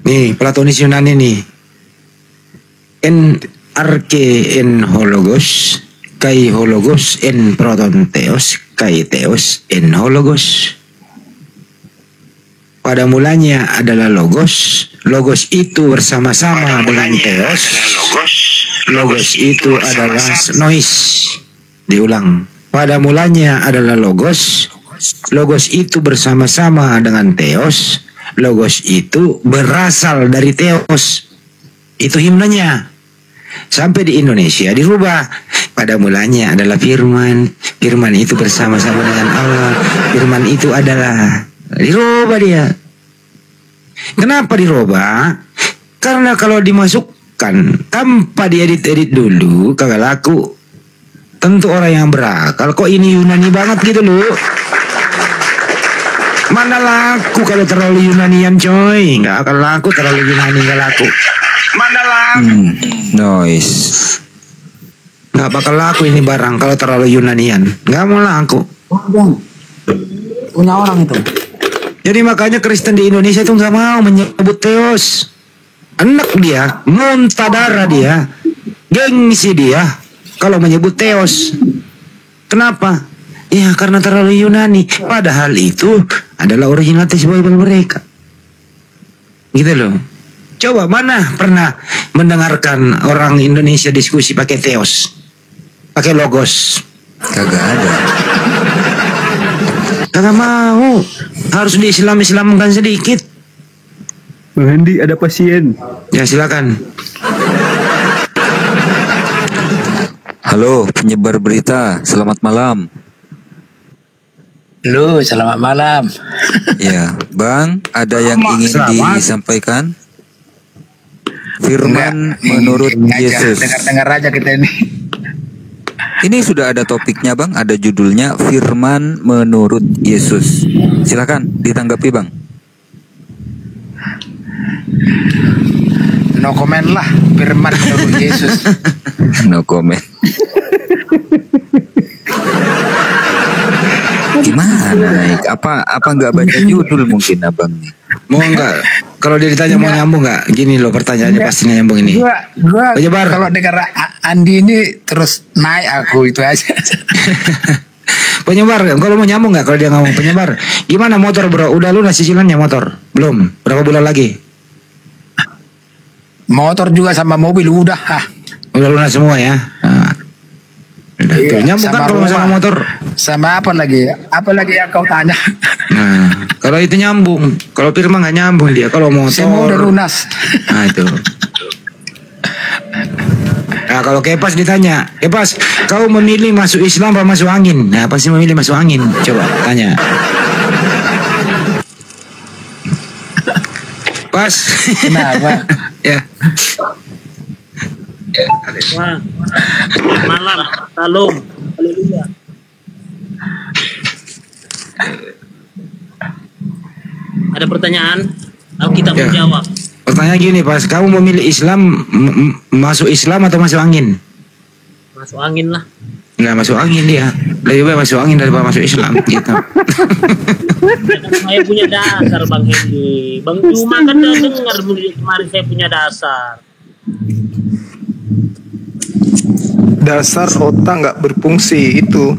Nih Platonis Yunani nih. En arche en hologos, kai hologos en proton theos, kai theos en hologos. Pada mulanya adalah logos. Logos itu bersama-sama dengan theos. Logos itu adalah nois. Diulang. Pada mulanya adalah logos. Logos itu bersama-sama dengan theos. Logos itu berasal dari theos. Itu himnanya. Sampai di Indonesia dirubah. Pada mulanya adalah firman. Firman itu bersama-sama dengan Allah. Firman itu adalah. Dirubah dia. Kenapa dirubah? Karena kalau dimasukkan tanpa diedit-edit dulu kagak laku. Tentu orang yang berakal. Kok ini Yunani banget gitu loh. Mana laku kalau terlalu Yunanian coy. Nggak akan laku terlalu Yunani, nggak laku. Mana laku. Noise. Nggak bakal laku ini barang kalau terlalu Yunanian. Nggak mau laku. Punya orang itu. Jadi makanya Kristen di Indonesia itu nggak mau menyebut Theos. Enak dia, muntah darah dia, gengsi dia kalau menyebut Theos. Kenapa? Ya karena terlalu Yunani. Padahal itu adalah original teks Bible mereka. Gitu loh. Coba mana pernah mendengarkan orang Indonesia diskusi pakai Theos, pakai logos? Kagak ada. Kagak mau. Harus di-Islamkan sedikit. Bang Andi ada pasien. Ya silakan. Halo penyebar berita, selamat malam. Halo, selamat malam. Ya, Bang, ada yang ingin disampaikan? Firman menurut Yesus. Dengar-dengar aja kita ini. Ini sudah ada topiknya, Bang. Ada judulnya Firman menurut Yesus. Silakan ditanggapi, Bang. No comment lah, Firman menurut Yesus. No comment. Gimana naik? Apa nggak baca judul mungkin abang nih? Mau nggak? Kalau dia ditanya mau nyambung nggak? Gini loh pertanyaannya pastinya nyambung ini. Gua kalau dengar Andi ini terus naik aku itu aja. Penyebar, kalau mau nyambung nggak? Kalau dia ngomong penyebar, gimana motor bro? Udah lunas cicilannya motor? Belum? Berapa bulan lagi? Motor juga sama mobil udah. Udah lunas semua ya. Nah. Iya, nyambung kan kalau masalah motor. Sama apa lagi? Apa lagi yang kau tanya? Nah, kalau itu nyambung. Kalau Firman nggak nyambung dia. Kalau motor. Semua udah lunas. Nah itu. Nah kalau Kepas ditanya, Kepas, kau memilih masuk Islam apa masuk angin? Nah pasti memilih masuk angin. Coba tanya. Pas. Kenapa? Ya. Wah, malam, salam, haleluya. Ada pertanyaan? Kita Ya. menjawab. Pertanyaan gini, Pas, kamu memilih Islam, masuk Islam atau masuk angin? Masuk angin lah. Nggak masuk angin dia. Lebih baik masuk angin daripada masuk Islam gitu. Saya punya dasar Bang Hendy. Bang Juma kan udah dengar kemarin saya punya dasar. Dasar otak nggak berfungsi itu.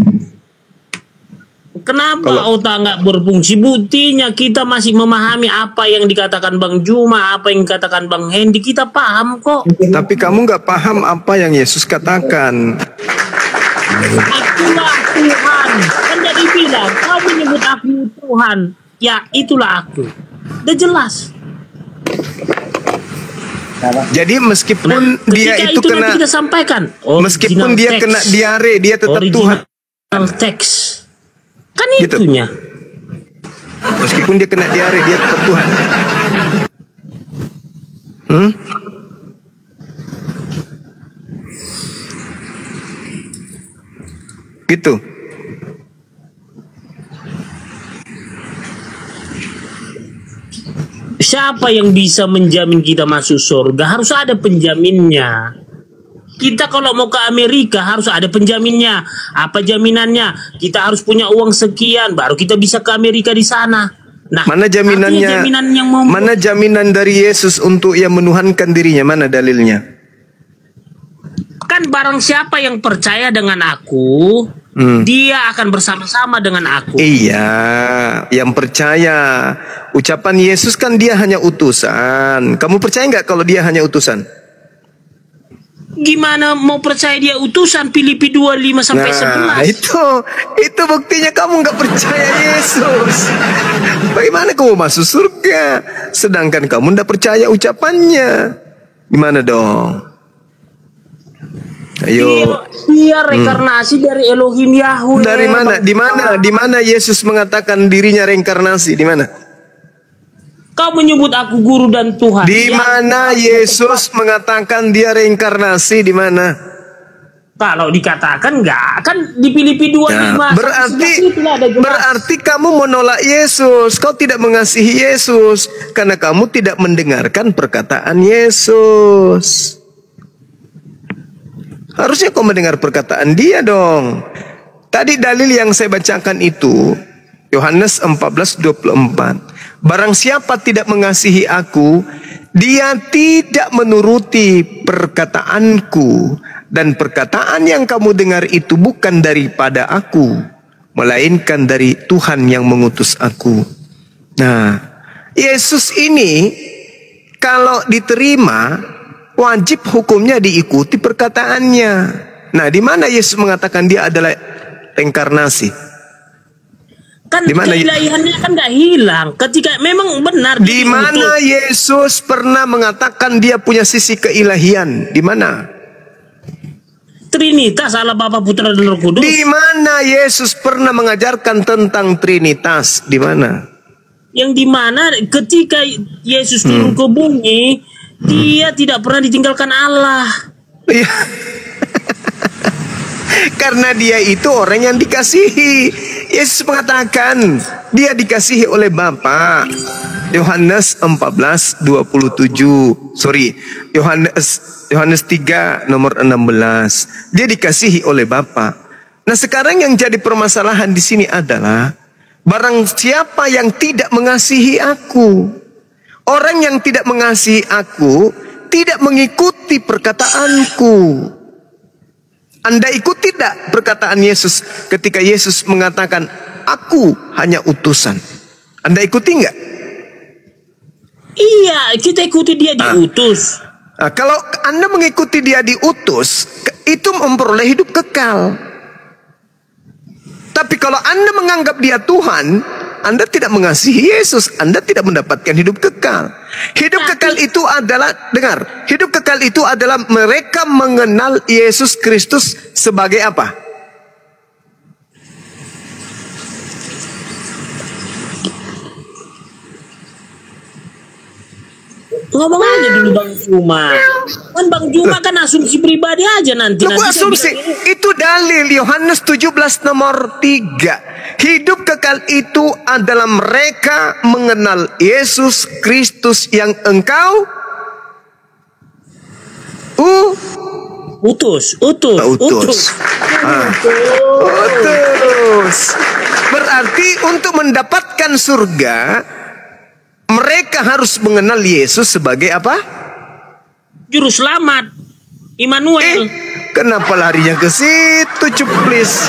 Kenapa otak nggak berfungsi? Buktinya kita masih memahami apa yang dikatakan Bang Juma, apa yang dikatakan Bang Hendy. Kita paham kok. Tapi kamu nggak paham apa yang Yesus katakan. Itulah Tuhan. Kan jadi bilang, kau menyebut aku Tuhan. Ya, itulah aku. Udah jelas. Jadi meskipun dia Ketika itu itu kena, nanti kita sampaikan. meskipun dia Original kena text. diare, dia tetap Tuhan. Original text. Kan Gitu. itunya. Meskipun dia kena diare, dia tetap Tuhan. Gitu. Siapa yang bisa menjamin kita masuk surga? Harus ada penjaminnya. Kita kalau mau ke Amerika harus ada penjaminnya. Apa jaminannya? Kita harus punya uang sekian baru kita bisa ke Amerika di sana. Nah, Mana jaminannya? artinya jaminan yang mau Mana jaminan dari Yesus untuk ia menuhankan dirinya? Mana dalilnya? kan barang siapa yang percaya dengan aku, dia akan bersama-sama dengan aku. Iya, yang percaya. Ucapan Yesus kan dia hanya utusan. Kamu percaya nggak kalau dia hanya utusan? Gimana mau percaya dia utusan? Filipi 25 sampai 11. Nah, itu buktinya kamu nggak percaya Yesus. Bagaimana kamu masuk surga? Sedangkan kamu nggak percaya ucapannya. Gimana dong? Ayo. Dia reinkarnasi dari Elohim Yahweh. Dari mana? Di mana Yesus mengatakan dirinya reinkarnasi? Di mana? Kau menyebut aku guru dan Tuhan. Di mana Yesus mengatakan dia reinkarnasi? Di mana? Kalau dikatakan enggak, kan di Filipi 25. Nah, berarti kamu menolak Yesus. Kau tidak mengasihi Yesus karena kamu tidak mendengarkan perkataan Yesus. Harusnya kau mendengar perkataan dia dong. Tadi dalil yang saya bacakan itu Yohanes 14:24. Barang siapa tidak mengasihi aku, dia tidak menuruti perkataanku, dan perkataan yang kamu dengar itu bukan daripada aku, melainkan dari Tuhan yang mengutus aku. Nah, Yesus ini kalau diterima wajib hukumnya diikuti perkataannya. Nah, di mana Yesus mengatakan dia adalah reinkarnasi? Kan Dimana keilahiannya kan nggak hilang. Ketika memang benar. Di mana Yesus pernah mengatakan dia punya sisi keilahian? Di mana? Trinitas, Allah Bapa, Putra dan Roh Kudus. Di mana Yesus pernah mengajarkan tentang Trinitas? Di mana? Yang di mana ketika Yesus turun ke bumi, dia tidak pernah ditinggalkan Allah. Iya. Karena dia itu orang yang dikasihi. Yesus mengatakan dia dikasihi oleh Bapa. Yohanes 14:27. Sorry, Yohanes 3 nomor 16. Dia dikasihi oleh Bapa. Nah, sekarang yang jadi permasalahan di sini adalah barang siapa yang tidak mengasihi aku. Orang yang tidak mengasihi aku tidak mengikuti perkataanku. Anda ikuti tidak perkataan Yesus ketika Yesus mengatakan, aku hanya utusan? Anda ikuti enggak? Iya, kita ikuti dia diutus. Nah, kalau Anda mengikuti dia diutus, itu memperoleh hidup kekal. Tapi kalau Anda menganggap dia Tuhan, Anda tidak mengasihi Yesus, Anda tidak mendapatkan hidup kekal. Hidup kekal itu adalah, dengar, hidup kekal itu adalah mereka mengenal Yesus Kristus sebagai apa? Ngomong aja dulu Bang Juma. Kan Bang Juma kan asumsi pribadi aja nanti. Loh, kok asumsi? Itu dalil Yohanes 17 nomor 3. Hidup kekal itu adalah mereka mengenal Yesus Kristus yang engkau utus. Berarti untuk mendapatkan surga mereka harus mengenal Yesus sebagai apa? Juru selamat, Immanuel. Kenapa larinya ke situ, cuplis?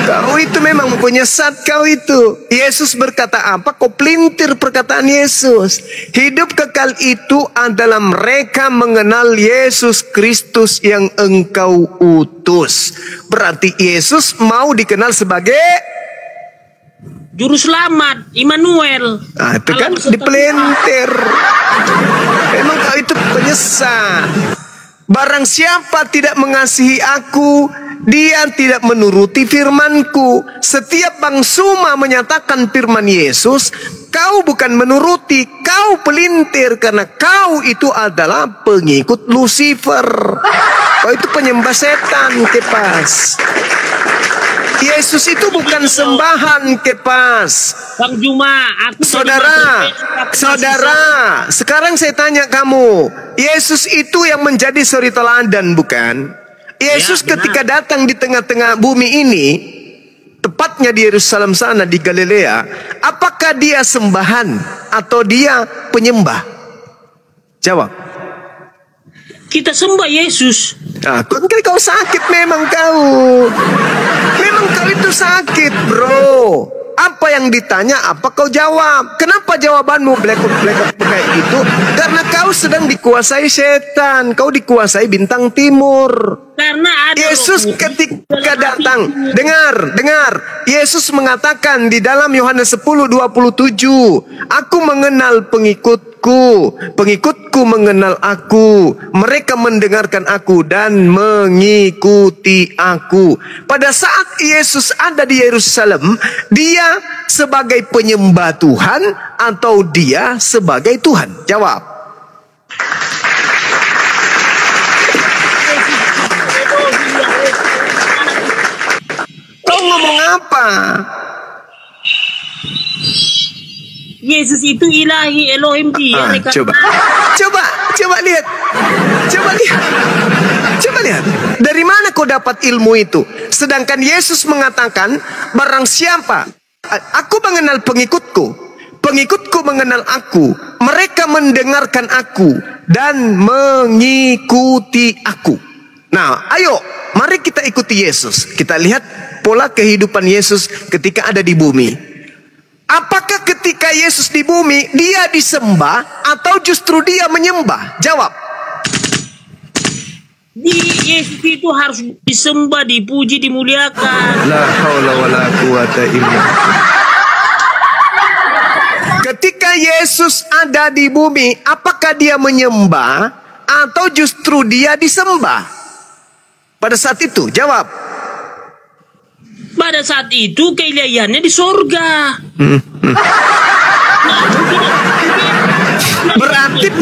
Kau itu memang penyesat kau itu. Yesus berkata apa? Kau pelintir perkataan Yesus. Hidup kekal itu adalah mereka mengenal Yesus Kristus yang engkau utus. Berarti Yesus mau dikenal sebagai Juru selamat, Immanuel. Itu kan dipelintir. Memang kau itu penyesat. Barang siapa tidak mengasihi aku, dia tidak menuruti firmanku. Setiap Bang Suma menyatakan firman Yesus, kau bukan menuruti, kau pelintir. Karena kau itu adalah pengikut Lucifer. Kau itu penyembah setan, Kepas. Yesus itu bukan sembahan, Kepas. Bang Juma, aku Saudara, sekarang saya tanya kamu, Yesus itu yang menjadi suri teladan, bukan? Yesus ketika datang di tengah-tengah bumi ini, tepatnya di Yerusalem sana, di Galilea, apakah dia sembahan atau dia penyembah? Jawab. Kita sembah Yesus. Kau sakit memang kau. Memang kau itu sakit, bro. Apa yang ditanya, apa kau jawab? Kenapa jawabanmu blekot-blekot kayak gitu? Karena kau sedang dikuasai setan. Kau dikuasai bintang timur. Karena ada Yesus ketika datang, dengar. Yesus mengatakan di dalam Yohanes 10:27, aku mengenal pengikutku mengenal aku, mereka mendengarkan aku dan mengikuti aku. Pada saat Yesus ada di Yerusalem, dia sebagai penyembah Tuhan atau dia sebagai Tuhan? Jawab. Kau ngomong apa? Yesus itu ilahi, Elohim dia. Coba lihat. Dari mana kau dapat ilmu itu? Sedangkan Yesus mengatakan, barang siapa, aku mengenal pengikutku mengenal aku, mereka mendengarkan aku dan mengikuti aku. Nah, ayo, mari kita ikuti Yesus. Kita lihat pola kehidupan Yesus ketika ada di bumi. Apakah ketika Yesus di bumi, dia disembah atau justru dia menyembah? Jawab. Yesus itu harus disembah, dipuji, dimuliakan. La haula wala quwata illa billah. Ketika Yesus ada di bumi, apakah dia menyembah atau justru dia disembah? Pada saat itu, jawab. Pada saat itu keilahiannya di sorga. Berarti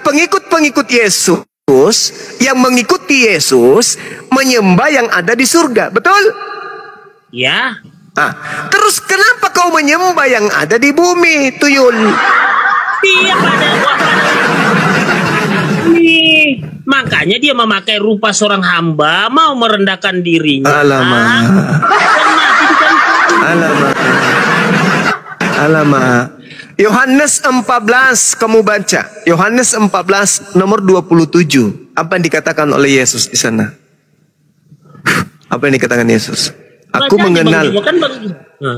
pengikut-pengikut Yesus yang mengikuti Yesus menyembah yang ada di surga, betul? Ya. Terus kenapa kau menyembah yang ada di bumi, Tuyul? Iya, makanya dia memakai rupa seorang hamba, mau merendahkan dirinya. Alamak. Yohanes 14, kamu baca. Yohanes 14 nomor 27. Apa yang dikatakan oleh Yesus di sana? Apa yang dikatakan Yesus? Aku mengenal.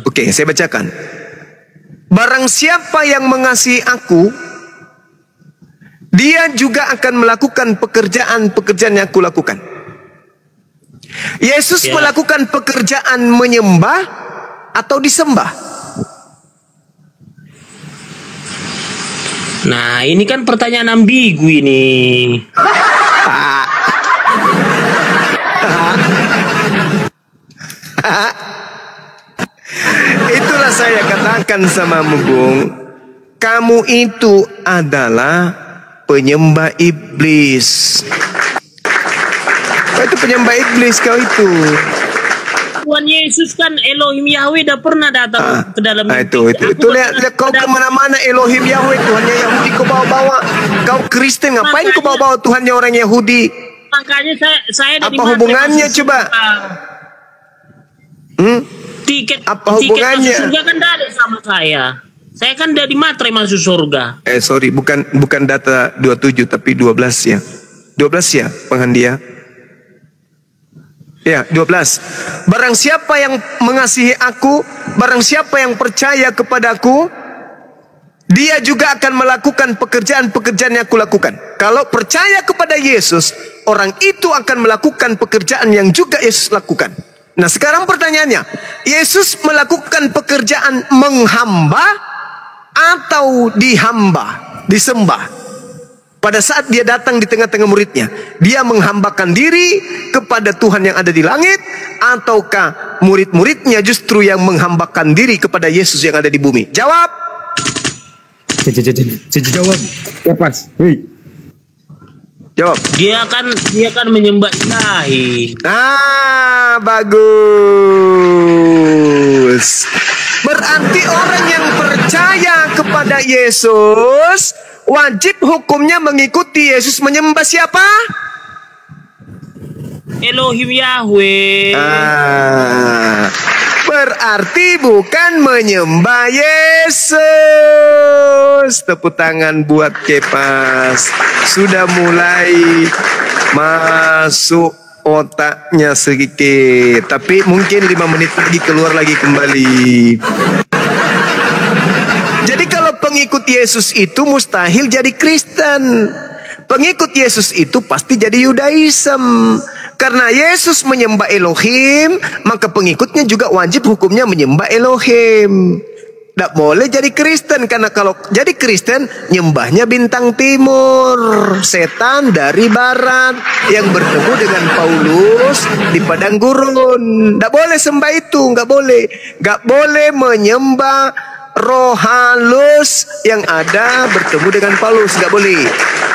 Oke, saya bacakan. Barang siapa yang mengasihi aku, dia juga akan melakukan pekerjaan-pekerjaan yang aku lakukan. Yesus melakukan pekerjaan menyembah atau disembah? Nah, ini kan pertanyaan ambigu ini. Itulah saya katakan sama Bung. kamu itu adalah penyembah iblis. Kau itu penyembah iblis, kau itu. Tuhan Yesus kan Elohim Yahweh dah pernah datang ke dalam itu lihat kau kemana-mana Elohim Yahweh, Tuhannya Yahudi kau bawa-bawa. Kau Kristen, ngapain kau bawa-bawa Tuhannya orang Yahudi? Makanya saya dari apa hubungannya coba? Tiket hubungannya? masuk surga kan ada sama saya. Saya kan dari matre masuk surga. Sorry, bukan data 27 tapi 12 ya. 12 ya, Penghandia. Ya, 12. Barang siapa yang mengasihi aku, barang siapa yang percaya kepadaku, dia juga akan melakukan pekerjaan-pekerjaan yang aku lakukan. Kalau percaya kepada Yesus, orang itu akan melakukan pekerjaan yang juga Yesus lakukan. Nah, sekarang pertanyaannya, Yesus melakukan pekerjaan menghamba atau dihamba, disembah? Pada saat dia datang di tengah-tengah muridnya, dia menghambakan diri kepada Tuhan yang ada di langit, ataukah murid-muridnya justru yang menghambakan diri kepada Yesus yang ada di bumi? Jawab. Jawab. Ya pas. Jawab. Dia kan menyembah Ilahi. Bagus. Berarti orang yang percaya kepada Yesus wajib hukumnya mengikuti Yesus menyembah siapa? Elohim Yahweh. Berarti bukan menyembah Yesus. Tepuk tangan buat Kepas. Sudah mulai masuk otaknya sedikit. Tapi mungkin 5 menit lagi keluar lagi kembali. Jadi kalau pengikut Yesus itu mustahil jadi Kristen. Pengikut Yesus itu pasti jadi Yudaism. Karena Yesus menyembah Elohim, maka pengikutnya juga wajib hukumnya menyembah Elohim. Tidak boleh jadi Kristen, karena kalau jadi Kristen nyembahnya bintang timur, setan dari barat yang bertemu dengan Paulus di padang gurun. Tidak boleh sembah itu, nggak boleh. Nggak boleh menyembah roh halus yang ada bertemu dengan Paulus, nggak boleh.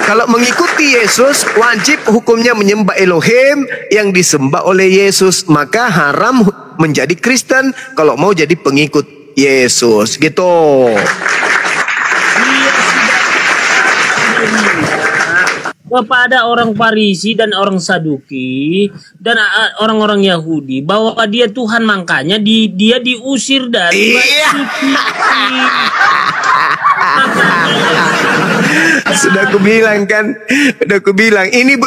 Kalau mengikuti Yesus wajib hukumnya menyembah Elohim yang disembah oleh Yesus, maka haram menjadi Kristen kalau mau jadi pengikut Yesus, gitu. Kepada orang Farisi dan orang Saduki dan orang-orang Yahudi bahwa dia Tuhan, makanya dia diusir dari Sudah aku bilang kan,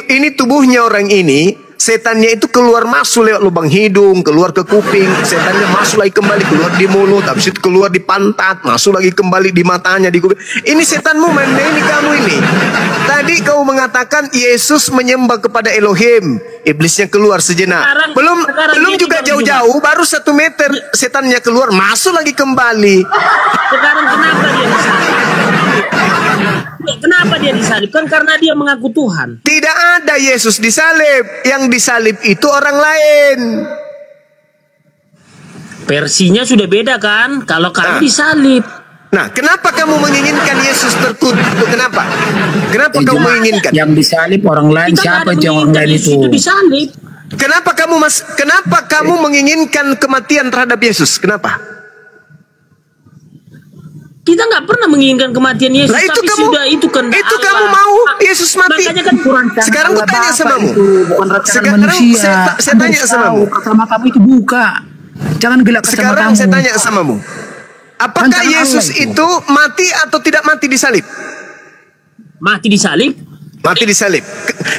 ini tubuhnya orang ini, setannya itu keluar masuk lewat lubang hidung, keluar ke kuping, setannya masuk lagi kembali, keluar di mulut, habis itu keluar di pantat, masuk lagi kembali di matanya, di kuping. Ini setanmu, ini kamu ini. Tadi kau mengatakan Yesus menyembah kepada Elohim, iblisnya keluar sejenak. Belum juga jauh-jauh, baru 1 meter setannya keluar, masuk lagi kembali. Sekarang kenapa dia disalib? Kenapa dia disalib? Kan karena dia mengaku Tuhan. Tidak ada Yesus disalib. Yang disalib itu orang lain. Versinya sudah beda kan? Kalau kamu disalib. Nah, kenapa kamu menginginkan Yesus terkutuk? Kenapa? Kenapa kamu menginginkan? Yang disalib orang lain, siapa yang orang lain itu? Disalib. Kenapa kamu menginginkan kematian terhadap Yesus? Kenapa? Kita nggak pernah menginginkan kematian Yesus, itu tapi kamu, sudah itu kan itu Allah. Kamu mau Yesus mati. Makanya kan sekarang aku tanya samamu. Sekarang saya tanya samamu. Sama kamu itu buka. Jangan gelak sama kamu. Sekarang saya tanya samamu. Apakah Yesus itu mati atau tidak mati disalib? Mati disalib. Mati disalib.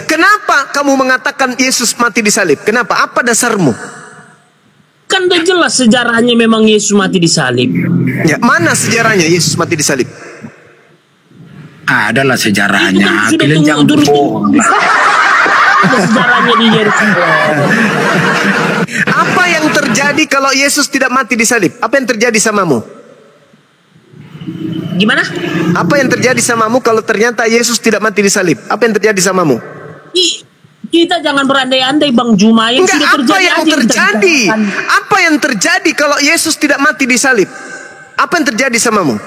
Kenapa kamu mengatakan Yesus mati disalib? Kenapa? Apa dasarmu? Kan udah jelas sejarahnya memang Yesus mati disalib. Ya, mana sejarahnya Yesus mati disalib? Adalah sejarahnya. Kalian jangan bohong. Sejarahnya di Yerusalem. Apa yang terjadi kalau Yesus tidak mati disalib? Apa yang terjadi samamu? Gimana? Apa yang terjadi samamu kalau ternyata Yesus tidak mati disalib? Apa yang terjadi samamu? Kita jangan berandai-andai Bang Juma, yang sudah terjadi. Apa yang terjadi? Apa yang terjadi kalau Yesus tidak mati disalib? Apa yang terjadi samamu?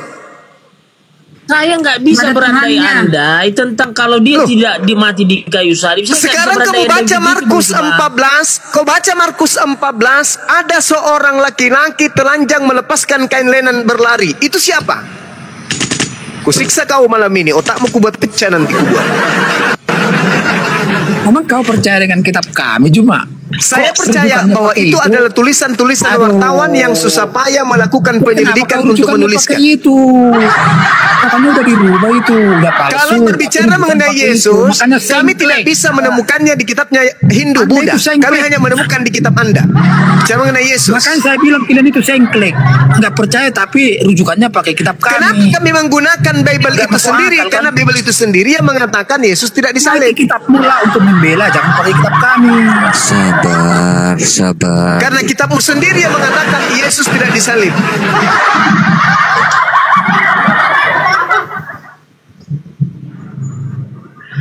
Saya nggak bisa berandai-andai tentang kalau dia tidak dimati di kayu salib. Sekarang kamu baca Markus 14, kau baca Markus 14, ada seorang laki-laki telanjang melepaskan kain lenan berlari. Itu siapa? Kusiksa kau malam ini, otakmu kubuat pecah nanti kubuat. Memang kau percaya dengan kitab kami cuma? Saya percaya bahwa itu adalah tulisan-tulisan wartawan yang susah payah melakukan penyelidikan untuk menuliskan. Itu katanya udah dirubah itu, udah palsu. Kalau berbicara mengenai Yesus, kami tidak bisa menemukannya di kitabnya Hindu, Buddha. Kami hanya menemukan di kitab Anda. Bicara mengenai Yesus. Makanya saya bilang kalian itu sengklek, nggak percaya tapi rujukannya pakai kitab kami. Kenapa kami menggunakan Bible itu sendiri? Karena Bible itu sendiri yang mengatakan Yesus tidak disalib. Kitab mula untuk membela, jangan pakai kitab kami. Sabar. Karena kitabmu sendiri yang mengatakan Yesus tidak disalib.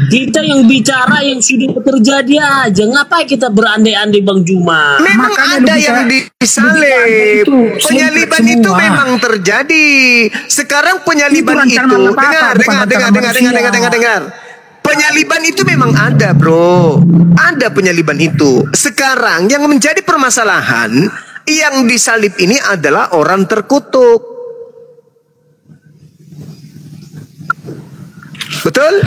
Kita yang bicara yang sudah terjadi aja. Ngapain kita berandai-andai Bang Juma? Memang ada yang disalib. Penyaliban itu memang terjadi. Sekarang penyaliban itu, dengar. Penyaliban itu memang ada, bro. Ada penyaliban itu. Sekarang yang menjadi permasalahan, yang disalib ini adalah orang terkutuk. Betul?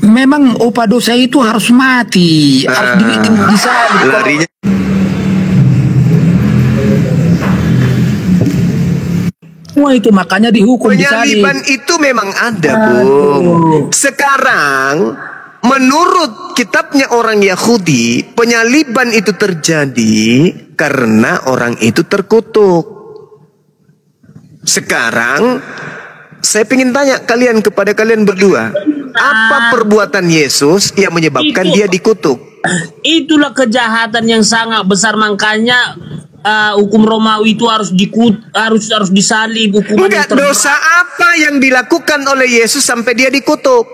Memang upah dosa itu harus mati, harus disalib. Larinya. Wah, itu makanya dihukum penyaliban itu memang ada, Bung. Sekarang menurut kitabnya orang Yahudi, penyaliban itu terjadi karena orang itu terkutuk. Sekarang saya ingin tanya kepada kalian berdua, apa perbuatan Yesus yang menyebabkan dia dikutuk? Itulah kejahatan yang sangat besar, makanya hukum Romawi itu harus disalib. Enggak, dosa apa yang dilakukan oleh Yesus sampai dia dikutuk?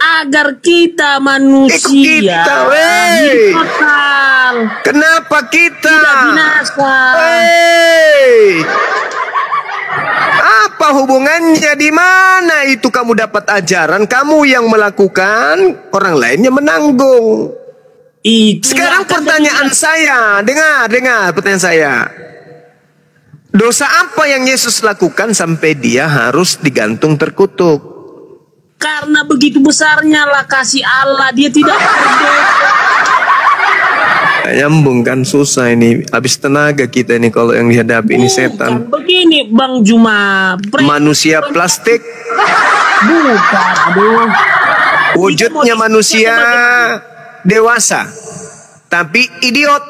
Agar kita manusia total. Kenapa kita tidak binasa? Apa hubungannya? Di mana itu kamu dapat ajaran? Kamu yang melakukan, orang lainnya menanggung. Sekarang pertanyaan saya, dengar pertanyaan saya. Dosa apa yang Yesus lakukan sampai dia harus digantung terkutuk? Karena begitu besarnya lah kasih Allah, dia tidak nyambung kan, susah ini. Habis tenaga kita ini kalau yang dihadapi ini setan. Begini Bang Juma, manusia plastik. Bukan, aduh. Wujudnya manusia dewasa, tapi idiot.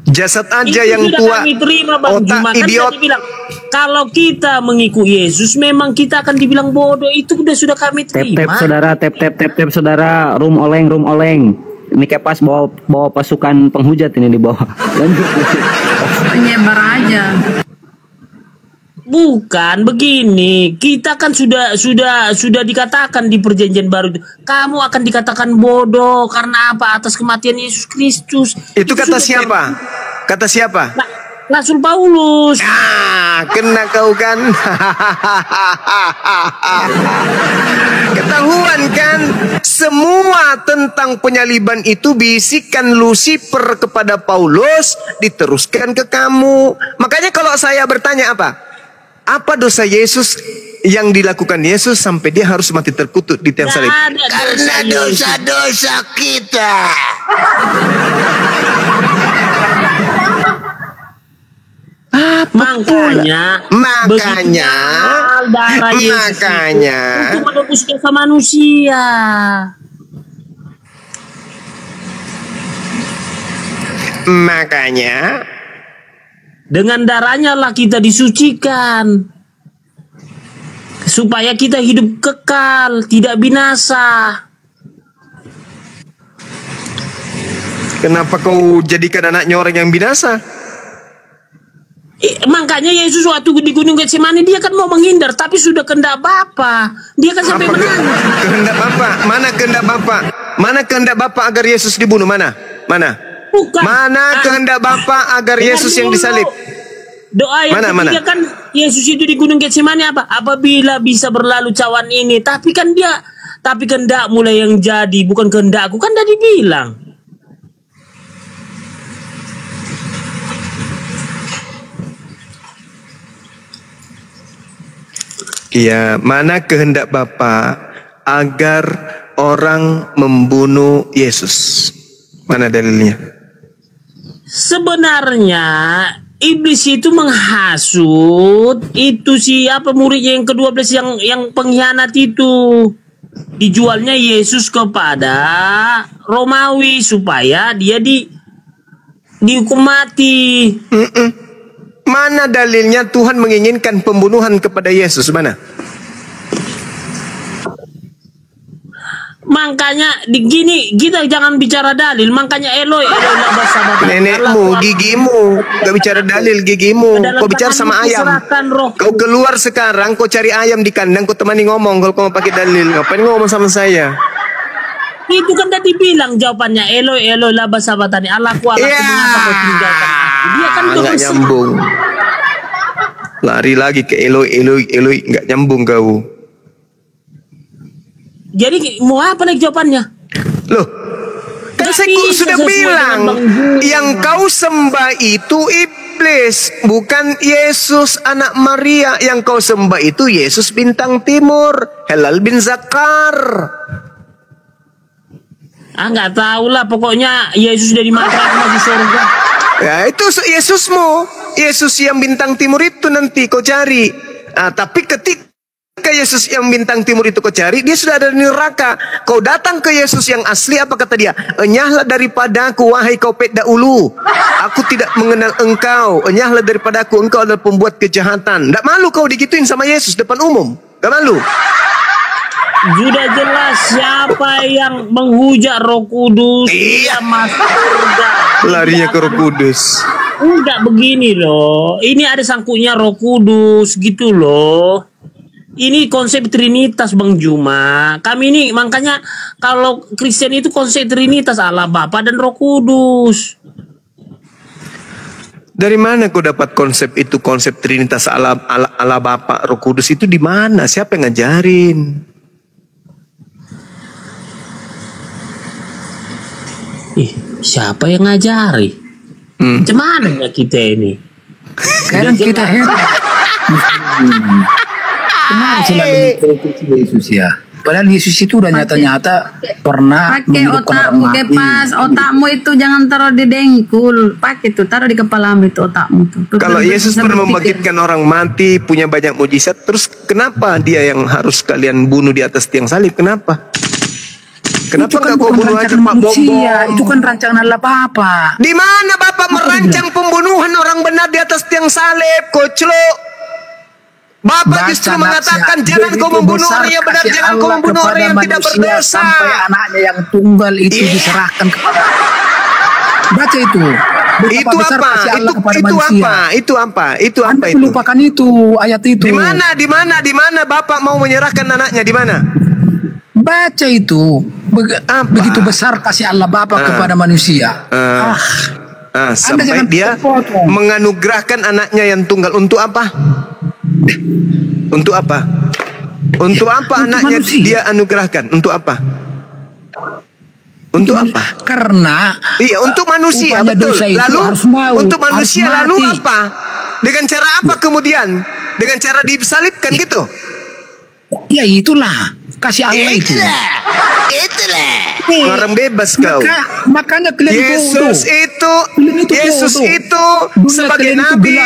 Jasad aja itu yang tua, otak idiot. Kan kalau kita mengikuti Yesus, memang kita akan dibilang bodoh. Itu sudah kami terima. Tap saudara, room oleng. Ini Kepas bawa pasukan penghujat ini di bawah. Lanjut. Penyebar aja. Bukan begini, kita kan sudah dikatakan di perjanjian baru itu, kamu akan dikatakan bodoh karena apa? Atas kematian Yesus Kristus. Itu kata siapa? Kata siapa? Rasul Paulus. Kena kau kan? Ketahuan kan? Semua tentang penyaliban itu bisikan Lucifer kepada Paulus diteruskan ke kamu. Makanya kalau saya bertanya apa dosa Yesus yang dilakukan Yesus sampai dia harus mati terkutuk di tiang salib? Karena dosa-dosa kita. Makanya untuk menebus dosa manusia. Makanya dengan darahnya lah kita disucikan supaya kita hidup kekal, tidak binasa. Kenapa kau jadikan anaknya orang yang binasa? Makanya Yesus waktu di Gunung Getsemani dia kan mau menghindar, tapi sudah kehendak Bapa. Dia kan sampai menangis. Kehendak Bapa? Mana kehendak Bapa? Mana kehendak Bapa agar Yesus dibunuh? Mana? Bukan. Mana kehendak Bapa agar Yesus yang disalib? Doa yang ketiga kan Yesus itu di Gunung Getsemani apa? Apabila bisa berlalu cawan ini. Tapi kehendak mulai yang jadi, bukan kehendakku, kan tadi bilang. Iya, mana kehendak Bapa agar orang membunuh Yesus? Mana dalilnya? Sebenarnya iblis itu menghasut itu siapa muridnya yang ke-12 yang pengkhianat itu. Dijualnya Yesus kepada Romawi supaya dia dihukum mati. Mana dalilnya Tuhan menginginkan pembunuhan kepada Yesus? Mana? Makanya gini, kita jangan bicara dalil. Makanya Eloi nenekmu, gigimu, gak bicara dalil, gigimu. Kau bicara sama ayam. Kau keluar sekarang, kau cari ayam di kandang, kau temani ngomong. Kalau kau mau pakai dalil, ngapain ngomong sama saya? Itu kan tadi bilang jawabannya Eloi laba sabatani Allahku mengapa kau tinggalkan aku? Dia kan nggak nyambung. Lari lagi ke Eloi, nggak nyambung kau. Jadi mau apa nih jawabannya? Loh, kan saya sudah bilang yang kau sembah itu iblis, bukan Yesus anak Maria. Yang kau sembah itu Yesus bintang timur, Helal bin Zakar. Nggak tahu lah, pokoknya Yesus sudah dimaafkan di surga. Ya itu Yesusmu, Yesus yang bintang timur itu nanti kau cari. Tapi ketika Yesus yang bintang timur itu kau cari, dia sudah ada di neraka. Kau datang ke Yesus yang asli, apa kata dia? Enyahlah daripadaku, wahai kau pet dahulu. Aku tidak mengenal engkau. Enyahlah daripadaku, engkau adalah pembuat kejahatan. Tidak malu kau digituin sama Yesus depan umum? Tidak malu? Sudah jelas siapa yang menghujat Roh Kudus, dia masuk surga. Larinya ke Roh Kudus. Enggak begini loh. Ini ada sangkutnya Roh Kudus gitu loh. Ini konsep Trinitas Bang Juma. Kami ini makanya kalau Kristen itu konsep Trinitas, Allah Bapa dan Roh Kudus. Dari mana kau dapat konsep itu, konsep Trinitas Allah Bapa Roh Kudus itu di mana? Siapa yang ngajarin? Siapa yang ngajari? Macam mana ya kita ini? Sekarang kita heran. Kenapa selalu mengkritisi Yesus ya? Padahal Yesus itu udah nyata-nyata pernah pakai otakmu, kepas otakmu itu jangan taruh di dengkul, pakai itu taruh di kepalamu itu otakmu itu. Kalau Yesus pernah membangkitkan orang mati, punya banyak mujizat, terus kenapa dia yang harus kalian bunuh di atas tiang salib? Kenapa? Kenapa nggak kau bunuh aja Pak Bom? Itu kan rancangan Allah Bapa. Di mana Bapak merancang pembunuhan orang benar di atas tiang salib, koclo? Bapak justru mengatakan jangan kau membunuh orang yang benar, jangan kau membunuh orang yang tidak berdosa. Sampai anaknya yang tunggal itu diserahkan kepada. Baca itu. Itu apa? Itu apa? Itu lupakan itu ayat itu. Di mana Bapak mau menyerahkan anaknya, di mana? Baca itu. Begitu besar kasih Allah Bapa kepada manusia. Sampai dia menganugerahkan anaknya yang tunggal untuk apa? Untuk apa? Untuk apa anaknya dia anugerahkan? Untuk apa? Untuk apa? Karena untuk manusia, betul. Lalu untuk manusia lalu apa? Dengan cara apa kemudian? Dengan cara disalibkan gitu? Ya itulah kasih Allah itu. Itulah. Orang bebas kau. Makanya Yesus itu sebagai nabi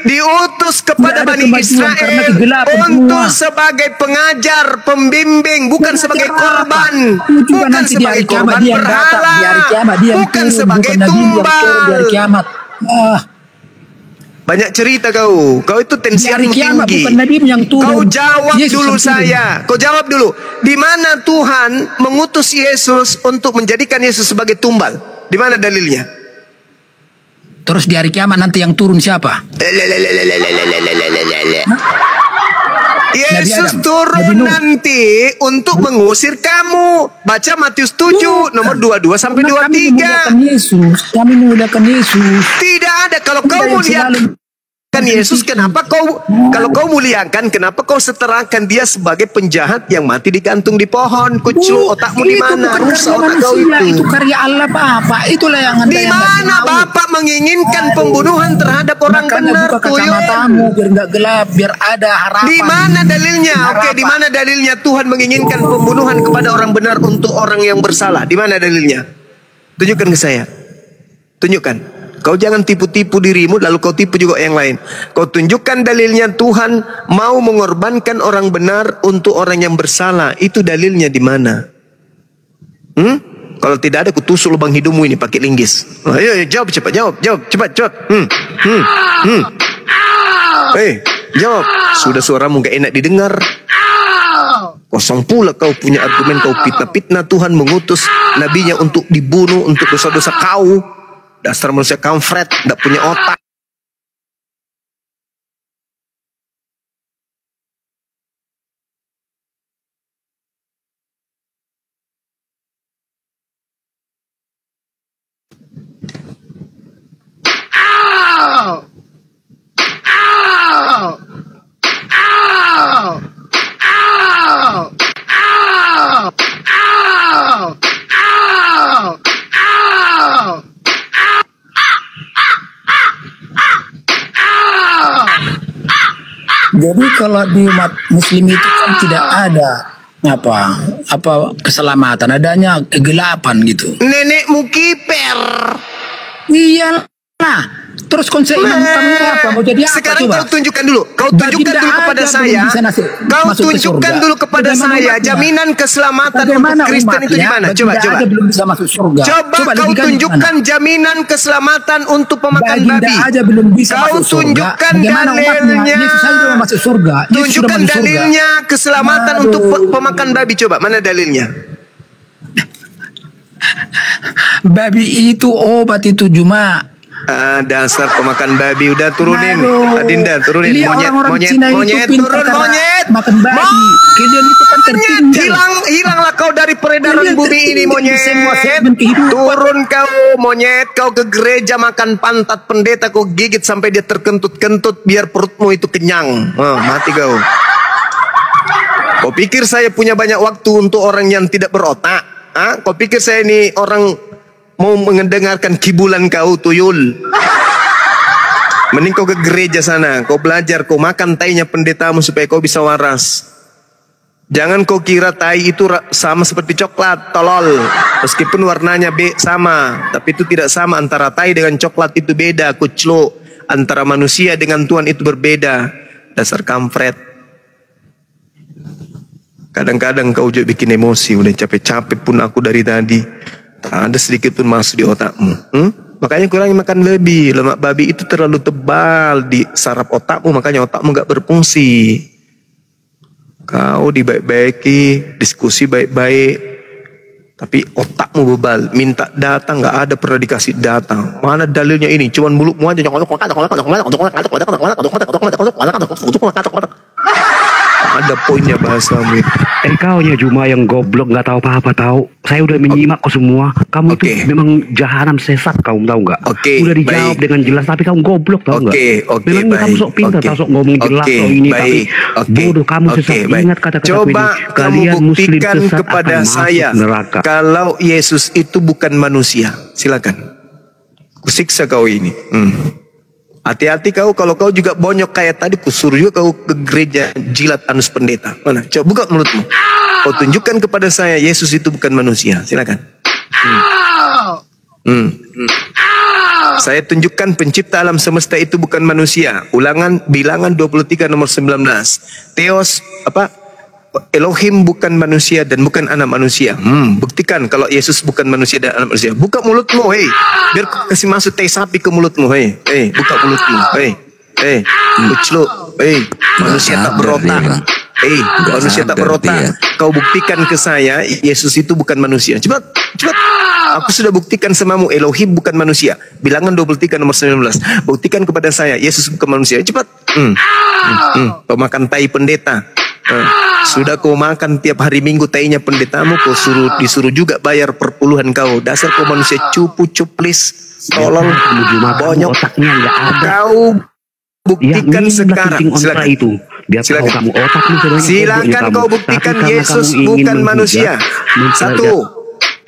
diutus kepada Bani Israel untuk sebagai pengajar, pembimbing, bukan sebagai korban, bukan sebagai korban berhala, bukan sebagai tumbal. Banyak cerita kau itu tensian tinggi. Kau jawab dulu saya. Kau jawab dulu. Di mana Tuhan mengutus Yesus untuk menjadikan Yesus sebagai tumbal? Di mana dalilnya? Terus di hari kiamat nanti yang turun siapa? Yesus Adam, turun Nabi Nuh. nanti untuk mengusir kamu. Baca Matius 7 nomor 22 sampai Karena kami 23. memuliakan Yesus. Kami memuliakan Yesus. Tidak ada. Kalau kau yang muliakan selalu- Yesus, kenapa kalau kau muliakan, kenapa kau setarakan dia sebagai penjahat yang mati digantung di pohon? Kuclu, otakmu di mana? bukan Rusak karya otak kau manusia, itu. itu karya Allah Bapak. Itulah yang Anda Di yang ngasih mana tahu. Bapak menginginkan pembunuhan terhadap orang Makanya benar, buka tuyul? kacamatamu biar nggak gelap, biar ada harapan. Di mana dalilnya? Oke, di mana dalilnya Tuhan menginginkan pembunuhan kepada orang benar untuk orang yang bersalah? Di mana dalilnya? Tunjukkan ke saya. Tunjukkan. Kau jangan tipu-tipu dirimu lalu kau tipu juga yang lain. Kau tunjukkan dalilnya Tuhan mau mengorbankan orang benar untuk orang yang bersalah. Itu dalilnya di mana? Kalau tidak ada, kutusuk lubang hidungmu ini pakai linggis. Ayo, jawab cepat, jawab cepat. Jawab. Sudah suaramu gak enak didengar. Kosong pula kau punya argumen. Kau fitnah Tuhan mengutus nabinya untuk dibunuh untuk dosa-dosa kau. Dasar manusia kampret, tidak punya otak. Jadi kalau di umat Muslim itu kan tidak ada apa keselamatan, adanya kegelapan gitu. Nenekmu kiper. Iyalah. Terus konsep Imam utamanya apa? Mau jadi apa? Sekarang coba? kau tunjukkan dulu. Kau tunjukkan dulu kepada saya. Kau tunjukkan dulu kepada saya jaminan keselamatan untuk Kristen itu di mana? Coba. Belum bisa masuk surga. Coba kau tunjukkan jaminan keselamatan untuk pemakan babi. Aja belum bisa kau masuk surga. tunjukkan Bagaimana dalilnya. Yesus saja belum masuk surga. Yesus sudah Tunjukkan masuk surga. dalilnya keselamatan untuk pemakan babi. Coba mana dalilnya? Babi itu obat itu cuma. Dasar pemakan babi, udah turunin. Adinda turunin. Lihat orang-orang Cina itu pintar turun monyet. Makan babi. Kalian itu kan tertinggal. Hilanglah kau dari peredaran bumi ini monyet. Turun kau monyet. Kau ke gereja makan pantat pendeta, kau gigit sampai dia terkentut-kentut biar perutmu itu kenyang. Mati kau. Kau pikir saya punya banyak waktu untuk orang yang tidak berotak? Kau pikir saya ini orang mau mendengarkan kibulan kau, tuyul? Mending kau ke gereja sana, kau belajar, kau makan tainya pendetamu supaya kau bisa waras. Jangan kau kira tai itu sama seperti coklat, tolol. Meskipun warnanya sama, tapi itu tidak sama. Antara tai dengan coklat itu beda, kuclo. Antara manusia dengan Tuhan itu berbeda. Dasar kampret. Kadang-kadang kau juga bikin emosi. Udah capek-capek pun aku dari tadi. Tak ada sedikit pun masuk di otakmu. Makanya kurangi makan lebih. Lemak babi itu terlalu tebal di saraf otakmu. Makanya otakmu gak berfungsi. Kau dibaik-baiki, diskusi baik-baik, tapi otakmu bebal. Minta data gak ada, pernah dikasih data. Mana dalilnya ini? Cuman mulutmu aja. Ada poinnya bahasamu. Kau nya cuma yang goblok, nggak tahu apa-apa tahu. Saya udah menyimak kau semua. Kamu itu memang jahanam sesat, kamu tahu nggak? Udah dijawab dengan jelas, tapi kamu goblok tahu nggak? Memang kamu sok pintar, tahu sok ngomong jelas soal ini, tapi bodoh kamu sesat. Ingat kata-kata Coba ini. kamu buktikan kepada saya kalau Yesus itu bukan manusia. Silakan. Kusiksa kau ini. Hati-hati kau, kalau kau juga bonyok kayak tadi, kusuruh juga kau ke gereja jilat anus pendeta. Mana? Coba buka mulutmu. Kau tunjukkan kepada saya Yesus itu bukan manusia. Silakan. Saya tunjukkan pencipta alam semesta itu bukan manusia. Bilangan 23 nomor 19. Theos Elohim bukan manusia dan bukan anak manusia. Buktikan kalau Yesus bukan manusia dan anak manusia. Buka mulutmu, hei. Biar kasih masuk tai sapi ke mulutmu, hei. Buka mulutmu, hei. Kucluk, hei. Manusia tak berotak. Manusia tak berotak. Kau buktikan ke saya Yesus itu bukan manusia. Cepat. Aku sudah buktikan samamu Elohim bukan manusia. Bilangan 23 nomor 19. Buktikan kepada saya Yesus bukan manusia. Cepat. Kau makan tai pendeta. Sudah kau makan tiap hari Minggu tainya pendetamu, kau disuruh juga bayar perpuluhan kau. Dasar kau manusia cupu cuplis, tolong, bonyok. Otaknya nggak ada. Kau buktikan sekarang. Silakan. Silakan kau buktikan Yesus bukan manusia. Satu.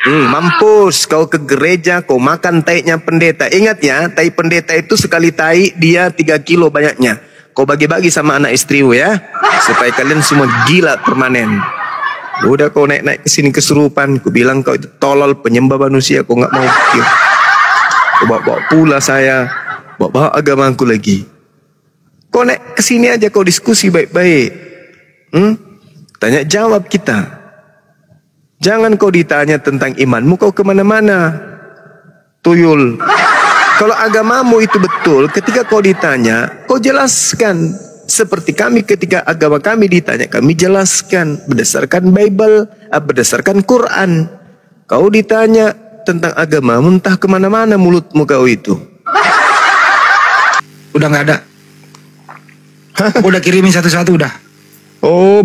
Mampus kau ke gereja, kau makan tainya pendeta. Ingat ya, tai pendeta itu sekali tai dia 3 kilo banyaknya. Kau bagi-bagi sama anak istrimu ya, supaya kalian semua gila permanen. Udah kau naik-naik ke sini kesurupan, ku bilang kau itu tolol penyembah manusia, kau nggak mau pikir. Kau bawa pula saya, bawa agamaku lagi. Kau naik ke sini aja, kau diskusi baik-baik. Tanya jawab kita. Jangan kau ditanya tentang imanmu, kau kemana-mana. Tuyul. Kalau agamamu itu betul, ketika kau ditanya, kau jelaskan. Seperti kami ketika agama kami ditanya, kami jelaskan. Berdasarkan Bible, berdasarkan Quran. Kau ditanya tentang agamamu, entah kemana-mana mulutmu kau itu. Udah nggak ada. Udah kirimin satu-satu udah. Oh,